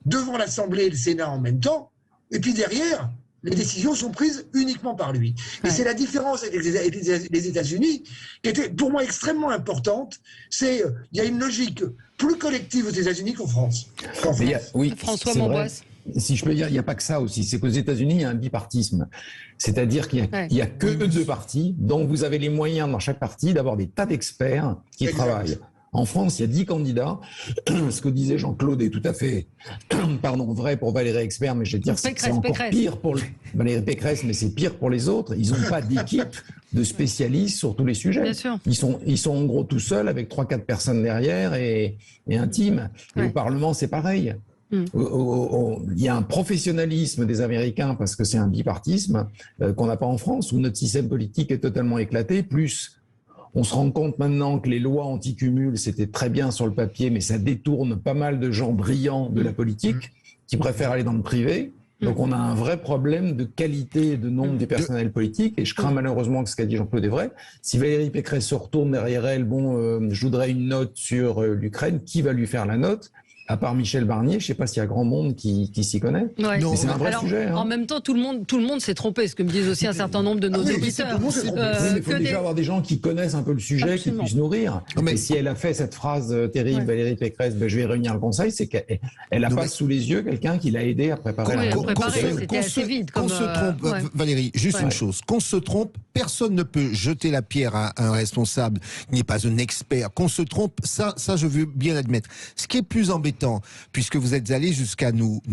devant l'Assemblée et le Sénat en même temps, et puis derrière, les décisions sont prises uniquement par lui. Et c'est la différence avec les États-Unis qui était pour moi extrêmement importante. Il y a une logique plus collective aux États-Unis qu'en France. François Monboisse. Si je peux dire, il n'y a pas que ça aussi. C'est qu'aux États-Unis, il y a un bipartisme. C'est-à-dire qu'il n'y a que 2 partis, donc vous avez les moyens dans chaque parti d'avoir des tas d'experts qui travaillent. En France, il y a 10 candidats. Ce que disait Jean-Claude est tout à fait vrai pour Valérie Expert, mais je vais dire que c'est encore pire pour Valérie Pécresse, mais c'est pire pour les autres. Ils n'ont pas d'équipe de spécialistes sur tous les sujets. Bien sûr. Ils sont en gros tout seuls avec 3-4 personnes derrière et un team. Et au Parlement, c'est pareil. Il y a un professionnalisme des Américains parce que c'est un bipartisme qu'on n'a pas en France, où notre système politique est totalement éclaté. Plus, on se rend compte maintenant que les lois anti-cumul, c'était très bien sur le papier, mais ça détourne pas mal de gens brillants de la politique qui préfèrent aller dans le privé. Donc on a un vrai problème de qualité et de nombre des personnels politiques, et je crains malheureusement que ce qu'a dit Jean-Claude est vrai. Si Valérie Pécresse se retourne derrière elle, je voudrais une note sur l'Ukraine, qui va lui faire la note ? À part Michel Barnier, je ne sais pas s'il y a grand monde qui s'y connaît. Ouais. Mais c'est un vrai sujet. Hein. En même temps, tout le monde s'est trompé, ce que me disent aussi un certain nombre de nos auditeurs. Il faut déjà avoir des gens qui connaissent un peu le sujet, Absolument. Qui puissent nourrir. Et si elle a fait cette phrase terrible, Valérie Pécresse, je vais réunir le Conseil, c'est qu'elle n'a pas sous les yeux quelqu'un qui l'a aidé à préparer la C'était assez vite. Qu'on se trompe, Valérie, juste une chose. Qu'on se trompe, personne ne peut jeter la pierre à un responsable qui n'est pas un expert. Qu'on se trompe, ça je veux bien l'admettre. Ce qui est plus embêtant, puisque vous êtes allé jusqu'à nous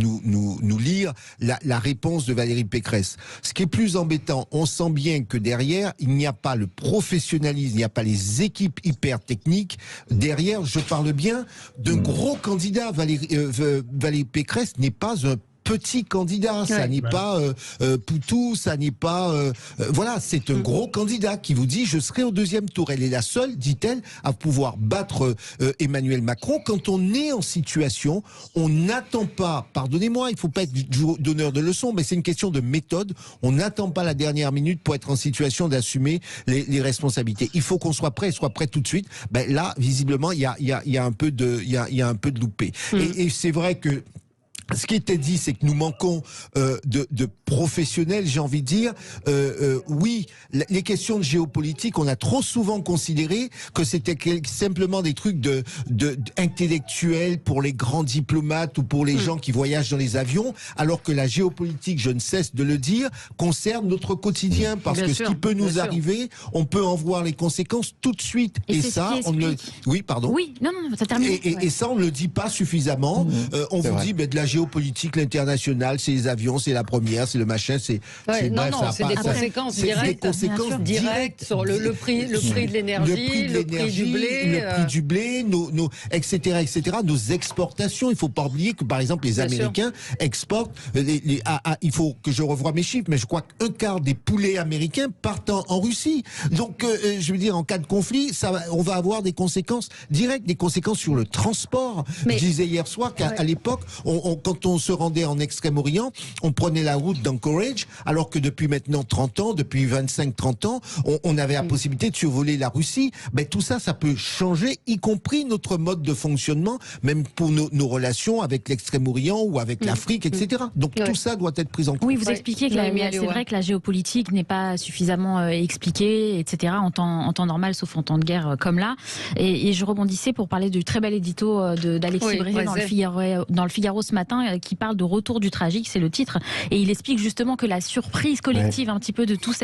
lire la réponse de Valérie Pécresse. Ce qui est plus embêtant, on sent bien que derrière, il n'y a pas le professionnalisme, il n'y a pas les équipes hyper techniques. Derrière, je parle bien d'un gros candidat. Valérie Pécresse n'est pas un petit candidat. Ça n'est pas Poutou, ça n'est pas... voilà, c'est un gros candidat qui vous dit « je serai au deuxième tour ». Elle est la seule, dit-elle, à pouvoir battre Emmanuel Macron. Quand on est en situation, on n'attend pas, pardonnez-moi, il ne faut pas être donneur de leçons, mais c'est une question de méthode. On n'attend pas la dernière minute pour être en situation d'assumer les responsabilités. Il faut qu'on soit prêt tout de suite. Ben là, visiblement, il y a un peu de loupé. Et c'est vrai que ce qui était dit, c'est que nous manquons de professionnels, j'ai envie de dire. Oui, les questions de géopolitique, on a trop souvent considéré que c'était simplement des trucs intellectuels pour les grands diplomates ou pour les gens qui voyagent dans les avions, alors que la géopolitique, je ne cesse de le dire, concerne notre quotidien, parce que ce qui peut nous arriver, on peut en voir les conséquences tout de suite. Et ça, on ne... Oui, pardon. Oui, non, ça termine. Et ça, on ne le dit pas suffisamment. On vous dit, de la géopolitique, l'international, c'est les avions, c'est la première, c'est le machin, c'est des conséquences directes sur le prix de l'énergie, le prix du blé, etc., nos exportations. Il faut pas oublier que, par exemple, les Américains exportent, il faut que je revoie mes chiffres, mais je crois qu'un quart des poulets américains partent en Russie. Donc, je veux dire, en cas de conflit, on va avoir des conséquences directes, des conséquences sur le transport. Je disais hier soir qu'à l'époque, quand on se rendait en Extrême-Orient, on prenait la route d'Anchorage, alors que depuis maintenant 30 ans, depuis 25-30 ans, on avait la possibilité de survoler la Russie. Ben, tout ça, ça peut changer, y compris notre mode de fonctionnement, même pour nos relations avec l'Extrême-Orient ou avec l'Afrique, etc. Donc tout ça doit être pris en compte. Oui, vous expliquez que c'est vrai que la géopolitique n'est pas suffisamment expliquée, etc., en temps normal, sauf en temps de guerre comme là. Et je rebondissais pour parler du très bel édito d'Alexis Brézé dans le Figaro ce matin, qui parle de retour du tragique, c'est le titre, et il explique justement que la surprise collective un petit peu de toute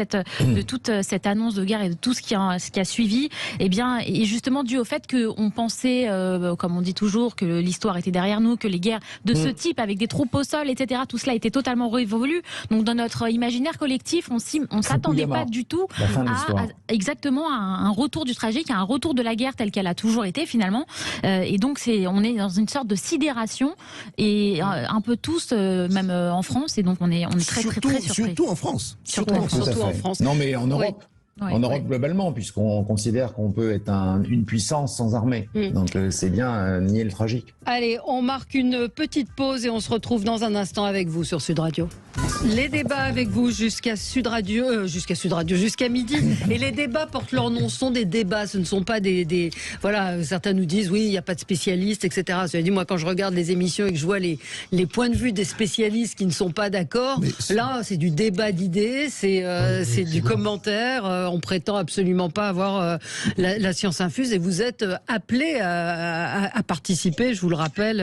cette annonce de guerre et de tout ce qui a suivi, est justement dû au fait qu'on pensait, comme on dit toujours, que l'histoire était derrière nous, que les guerres de ce type, avec des troupes au sol, etc., tout cela était totalement révolu. Donc dans notre imaginaire collectif, on s'attendait pas du tout à un retour du tragique, à un retour de la guerre telle qu'elle a toujours été finalement. Et donc on est dans une sorte de sidération, et un peu tous, même en France, et donc on est très surpris. Surtout en France. Surtout en France. Non, mais en Europe. En Europe globalement, puisqu'on considère qu'on peut être une puissance sans armée. Donc c'est bien nier le tragique. Allez, on marque une petite pause et on se retrouve dans un instant avec vous sur Sud Radio. Les débats avec vous jusqu'à midi. Et les débats portent leur nom, sont des débats, ce ne sont pas des voilà, certains nous disent oui, il n'y a pas de spécialistes, etc. Cela dit, moi quand je regarde les émissions et que je vois les points de vue des spécialistes qui ne sont pas d'accord, là c'est du débat d'idées, c'est du commentaire. On prétend absolument pas avoir la science infuse, et vous êtes appelé à participer, je vous le rappelle,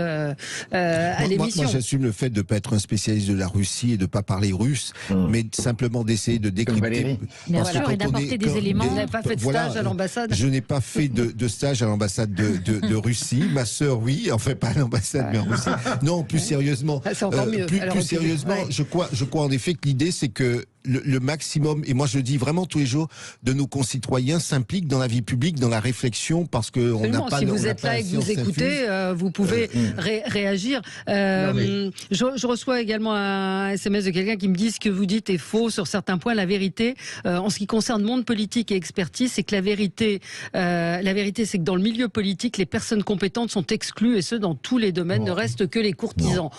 à l'émission. Moi, j'assume le fait de ne pas être un spécialiste de la Russie et de ne pas parler russe, mais simplement d'essayer de décrypter. Bien sûr, et d'apporter des éléments. Vous n'avez pas fait de stage à l'ambassade? Je n'ai pas fait de stage à l'ambassade de Russie. Ma sœur, oui, enfin pas à l'ambassade, mais en Russie. Non, plus sérieusement. C'est encore mieux. Plus sérieusement, je crois en effet que l'idée, c'est que le maximum, et moi je le dis vraiment tous les jours, de nos concitoyens s'impliquent dans la vie publique, dans la réflexion, parce que on n'a pas. Si vous êtes là et que vous écoutez, vous pouvez réagir. Je reçois également un SMS de quelqu'un qui me dit: ce que vous dites est faux sur certains points. La vérité, en ce qui concerne monde politique et expertise, c'est que la vérité, c'est que dans le milieu politique, les personnes compétentes sont exclues, et ce dans tous les domaines. Ne restent que les courtisans.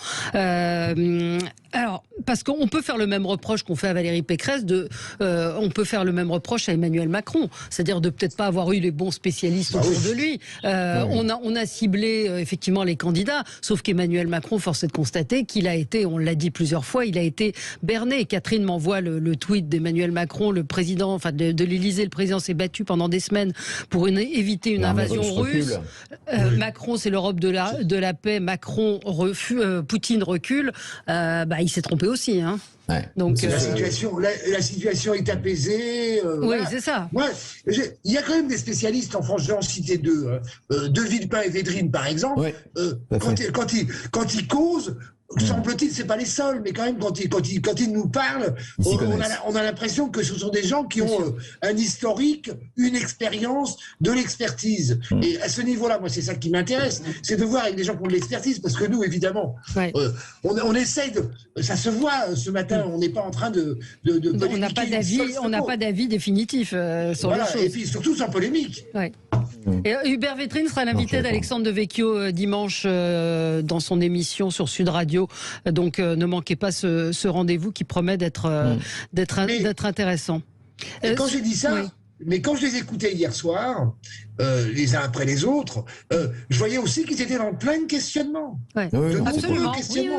Alors, parce qu'on peut faire le même reproche qu'on fait à Valérie Pécresse, on peut faire le même reproche à Emmanuel Macron, c'est-à-dire de peut-être pas avoir eu les bons spécialistes autour de lui. On a ciblé effectivement les candidats, sauf qu'Emmanuel Macron, force est de constater qu'il a été, on l'a dit plusieurs fois, il a été berné. Catherine m'envoie le tweet d'Emmanuel Macron, le président, enfin de l'Élysée, le président s'est battu pendant des semaines pour éviter une invasion russe. Macron, c'est l'Europe de la paix. Macron Poutine recule. Il s'est trompé aussi, hein. Ouais. Donc la situation est apaisée. Oui, voilà. C'est ça. Ouais, il y a quand même des spécialistes en France. Je vais en citer deux. De Villepin et Védrine, par exemple. Ouais, quand ils causent, semble-t-il, c'est pas les seuls, mais quand même, quand ils nous parlent, on a l'impression que ce sont des gens qui ont un historique, une expérience, de l'expertise. Et à ce niveau-là, moi, c'est ça qui m'intéresse, c'est de voir avec des gens qui ont de l'expertise, parce que nous, évidemment, on essaye de... Ça se voit ce matin, on n'est pas en train de on n'a pas d'avis définitif sur les choses. Et puis surtout sans polémique. Ouais. Et Hubert Vétrine sera l'invité d'Alexandre Devecchio dimanche dans son émission sur Sud Radio. Donc ne manquez pas ce rendez-vous qui promet d'être intéressant. Quand j'ai dit ça, mais quand je les écoutais hier soir, les uns après les autres, je voyais aussi qu'ils étaient dans plein de questionnements. Absolument.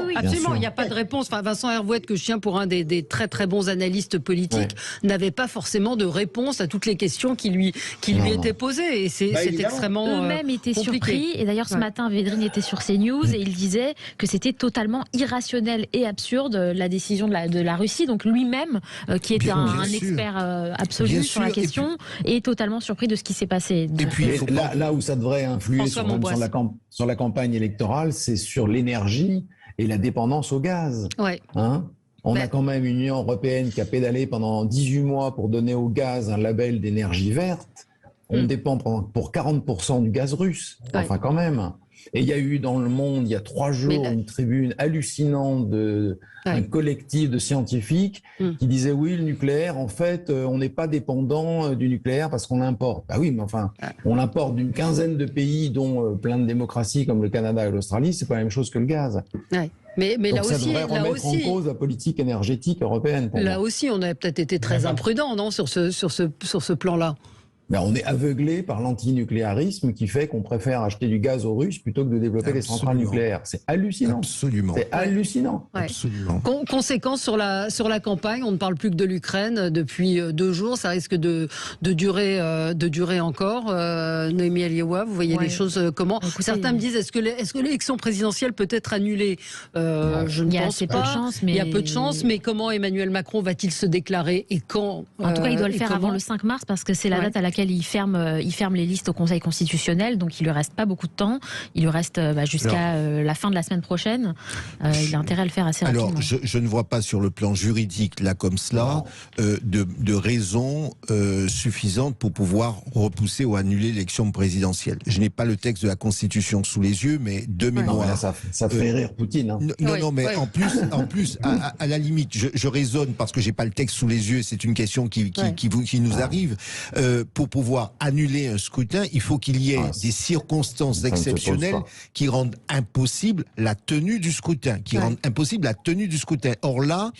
Oui, absolument. Il n'y a pas de réponse. Enfin, Vincent Hervouet, que je tiens pour un des très très bons analystes politiques, n'avait pas forcément de réponse à toutes les questions qui lui étaient posées. Et c'est extrêmement eux-mêmes étaient surpris. Et d'ailleurs, ce matin, Védrine était sur CNews et il disait que c'était totalement irrationnel et absurde la décision de la Russie. Donc lui-même, qui était un expert absolu sur la question, est totalement surpris de ce qui s'est passé. Et puis là où ça devrait influer sur la campagne électorale, c'est sur l'énergie et la dépendance au gaz. On a quand même une Union européenne qui a pédalé pendant 18 mois pour donner au gaz un label d'énergie verte. On dépend pour 40% du gaz russe. Enfin, quand même. Et il y a eu dans le monde, il y a 3 jours, une tribune hallucinante d'un collectif de scientifiques qui disait oui, le nucléaire, en fait, on n'est pas dépendant du nucléaire parce qu'on l'importe. Bah oui, mais enfin, on l'importe d'une quinzaine de pays, dont plein de démocraties comme le Canada et l'Australie, c'est pas la même chose que le gaz. Mais donc là ça aussi, devrait remettre en cause la politique énergétique européenne. Là aussi, on a peut-être été très imprudent, non, sur ce plan-là. Ben, on est aveuglé par l'antinucléarisme qui fait qu'on préfère acheter du gaz aux Russes plutôt que de développer des centrales nucléaires. C'est hallucinant. Absolument. C'est hallucinant. Absolument. Conséquence sur la campagne, on ne parle plus que de l'Ukraine depuis 2 jours. Ça risque de durer encore. Noémie Aliewa, vous voyez les choses comment? Certains me disent est-ce que l'élection présidentielle peut être annulée? Je ne pense pas. Il y a peu de chance, mais comment Emmanuel Macron va-t-il se déclarer et quand? En tout cas, il doit le faire avant le 5 mars parce que c'est la date à laquelle il ferme les listes au Conseil constitutionnel, donc il lui reste pas beaucoup de temps. Il lui reste jusqu'à la fin de la semaine prochaine. Il a intérêt à le faire assez rapidement. Alors, je ne vois pas sur le plan juridique, là comme cela, de raison suffisante pour pouvoir repousser ou annuler l'élection présidentielle. Je n'ai pas le texte de la Constitution sous les yeux, mais de mémoire. Non, ça fait rire Poutine. Hein. Non, mais en plus, à la limite, je raisonne parce que j'ai pas le texte sous les yeux. C'est une question qui nous arrive. Pour pouvoir annuler un scrutin, il faut qu'il y ait des circonstances exceptionnelles qui rendent impossible la tenue du scrutin. Or là,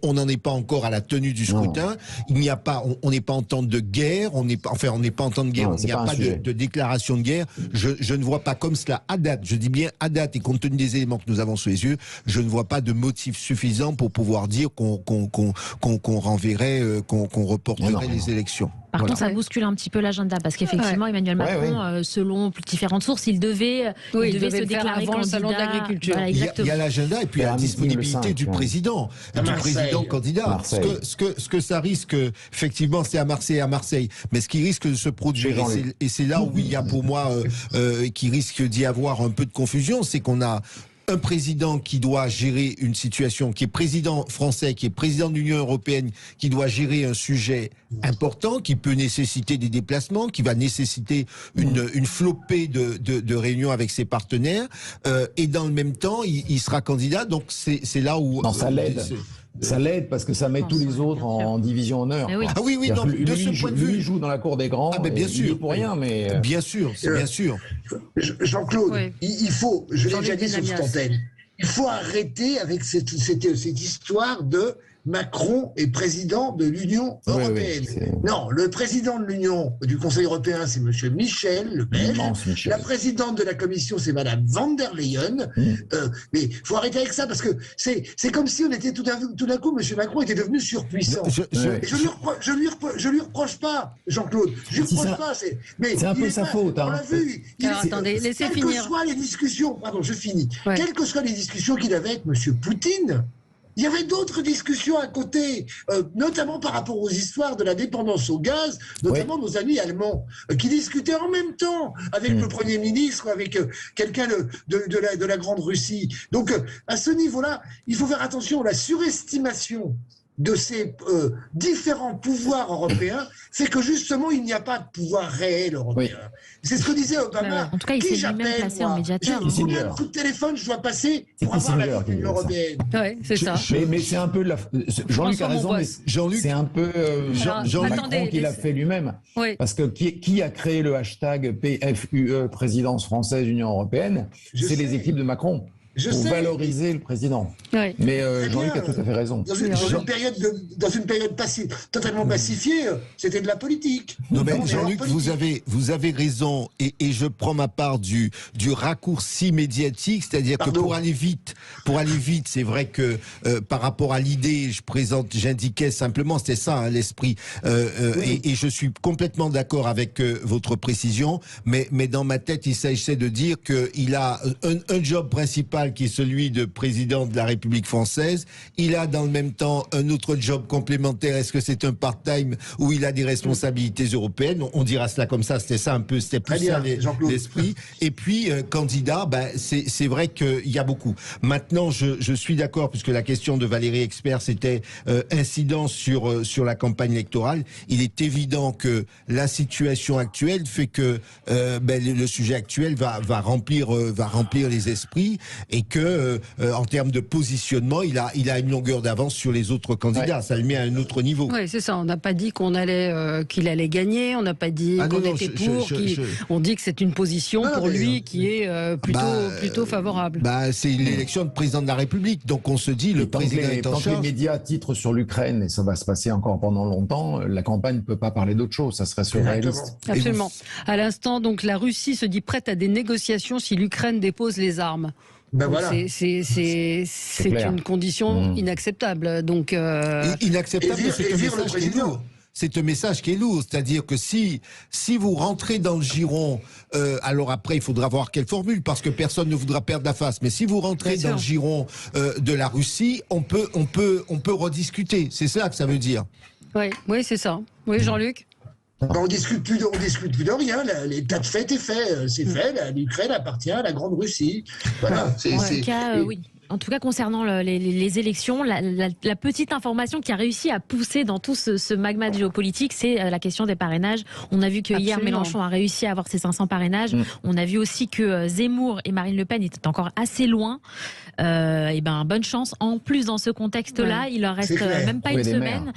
on n'en est pas encore à la tenue du scrutin. Il n'y a pas, on n'est pas en temps de guerre. On n'est pas en temps de guerre. Il n'y a pas de déclaration de guerre. Je ne vois pas comme cela à date. Je dis bien à date et compte tenu des éléments que nous avons sous les yeux, je ne vois pas de motif suffisant pour pouvoir dire qu'on renverrait, qu'on reporterait les élections. Par contre, ça bouscule un petit peu l'agenda parce qu'effectivement, Emmanuel Macron, selon différentes sources, il devait se déclarer avant le salon de l'agriculture. Voilà, il y a l'agenda et puis la disponibilité du président candidat. Ce que ça risque, effectivement, c'est à Marseille. Mais ce qui risque de se produire, et c'est là où il y a pour moi, qui risque d'y avoir un peu de confusion, c'est qu'on a un président qui doit gérer une situation, qui est président français, qui est président de l'Union européenne, qui doit gérer un sujet important, qui peut nécessiter des déplacements, qui va nécessiter une flopée de réunions avec ses partenaires, et dans le même temps, il sera candidat. Donc c'est là où... Non, ça l'aide. Ça l'aide parce que ça met tous les autres en division honneur. Ah oui, non, de ce point de vue, il joue dans la cour des grands. Bien sûr, il est pour rien, mais bien sûr, c'est bien sûr. Jean-Claude, il faut, je l'ai déjà dit sur cette antenne, il faut arrêter avec cette histoire de Macron est président de l'Union européenne. Non, le président de l'Union du Conseil européen, c'est monsieur Michel, le Belge. La présidente de la Commission, c'est madame van der Leyen. Mais il faut arrêter avec ça parce que c'est comme si on était tout d'un coup, monsieur Macron était devenu surpuissant. Je lui reproche pas, Jean-Claude. Je lui reproche pas. C'est un peu sa faute. On l'a vu. Attendez, laissez finir. Quelles que soient les discussions, pardon, je finis. Quelles que soient les discussions qu'il avait avec monsieur Poutine, il y avait d'autres discussions à côté, notamment par rapport aux histoires de la dépendance au gaz, notamment nos amis allemands, qui discutaient en même temps avec le Premier ministre, avec quelqu'un de la Grande Russie. Donc, à ce niveau-là, il faut faire attention à la surestimation de ces différents pouvoirs européens, c'est que justement, il n'y a pas de pouvoir réel européen. Oui. C'est ce que disait Obama. En tout cas, il s'est lui-même placé en médiateur. Combien de coups de téléphone je dois passer pour avoir la vie européenne? Oui, c'est ça. Mais c'est un peu... Jean-Luc a raison, mais Jean-Luc, c'est un peu Jean Macron qui l'a fait lui-même. Oui. Parce que qui a créé le hashtag PFUE, Présidence française, Union européenne? C'est les équipes de Macron. Pour valoriser le président. Oui. Mais Jean-Luc a tout à fait raison. Dans une période totalement pacifiée, c'était de la politique. Non, mais Jean-Luc, vous avez raison, et je prends ma part du raccourci médiatique, c'est-à-dire que pour aller vite, c'est vrai que par rapport à l'idée, j'indiquais simplement, c'était ça l'esprit, et je suis complètement d'accord avec votre précision, mais dans ma tête, il s'agissait de dire qu'il a un job principal qui est celui de président de la République française. Il a dans le même temps un autre job complémentaire. Est-ce que c'est un part-time où il a des responsabilités européennes? On dira cela comme ça. C'était plus ça l'esprit. Et puis, candidat, c'est vrai qu'il y a beaucoup. Maintenant, je suis d'accord, puisque la question de Valérie Expert, c'était incidence sur la campagne électorale. Il est évident que la situation actuelle fait que le sujet actuel va remplir les esprits, et que en termes de positionnement, il a une longueur d'avance sur les autres candidats. Ouais. Ça le met à un autre niveau. Oui, c'est ça. On n'a pas dit qu'il allait gagner. On n'a pas dit qu'on était pour. On dit que c'est une position pour lui qui est plutôt favorable. C'est l'élection de président de la République. Donc on se dit, le président est en charge. Quand les médias titrent sur l'Ukraine, et ça va se passer encore pendant longtemps, la campagne ne peut pas parler d'autre chose. Ça serait surréaliste. Absolument. À l'instant, donc, la Russie se dit prête à des négociations si l'Ukraine dépose les armes. Voilà. C'est une condition inacceptable. Donc, inacceptable, c'est un message qui est lourd. C'est-à-dire que si vous rentrez dans le giron, alors après il faudra voir quelle formule, parce que personne ne voudra perdre la face. Mais si vous rentrez dans le giron de la Russie, on peut rediscuter. C'est ça que ça veut dire. Oui, c'est ça. Oui, Jean-Luc. On discute plus de rien. L'état de fait est fait. C'est fait. L'Ukraine appartient à la Grande Russie. Voilà. Oui. En tout cas, concernant les élections, la petite information qui a réussi à pousser dans tout ce magma de géopolitique, c'est la question des parrainages. On a vu que hier, Mélenchon a réussi à avoir ses 500 parrainages. On a vu aussi que Zemmour et Marine Le Pen étaient encore assez loin. Bonne chance. En plus, dans ce contexte-là, il leur reste même pas une semaine.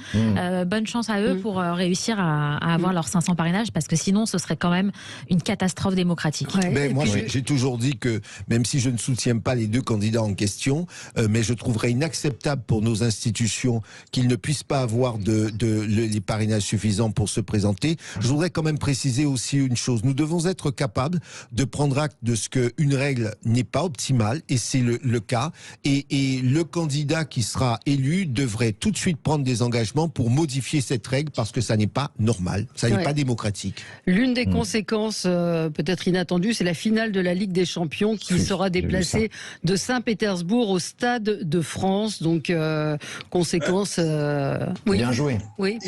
Bonne chance à eux pour réussir à avoir leurs 500 parrainages, parce que sinon, ce serait quand même une catastrophe démocratique. Moi, j'ai toujours dit que, même si je ne soutiens pas les deux candidats en question, mais je trouverais inacceptable pour nos institutions qu'ils ne puissent pas avoir les parrainages suffisants pour se présenter. Je voudrais quand même préciser aussi une chose. Nous devons être capables de prendre acte de ce qu'une règle n'est pas optimale, et c'est le cas. Et le candidat qui sera élu devrait tout de suite prendre des engagements pour modifier cette règle, parce que ça n'est pas normal, ça n'est pas démocratique. L'une des conséquences peut-être inattendues, c'est la finale de la Ligue des Champions qui sera déplacée de Saint-Pétersbourg au Stade de France. Donc, conséquence... Bien joué. Oui.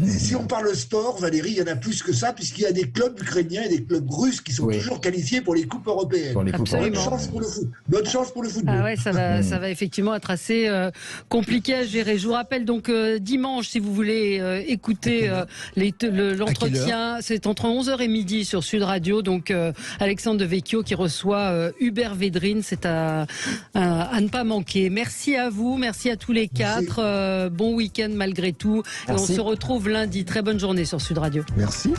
Si on parle sport, Valérie, il y en a plus que ça, puisqu'il y a des clubs ukrainiens et des clubs russes qui sont toujours qualifiés pour les coupes européennes. Bonne chance pour le foot. Bonne chance pour le football. Ah ouais, ça va effectivement être assez compliqué à gérer. Je vous rappelle donc dimanche, si vous voulez écouter l'entretien, c'est entre 11h et midi sur Sud Radio. Donc Alexandre Devecchio qui reçoit Hubert Védrine, c'est à ne pas manquer. Merci à vous, merci à tous les quatre. Bon week-end malgré tout. Et on se retrouve lundi. Très bonne journée sur Sud Radio. Merci.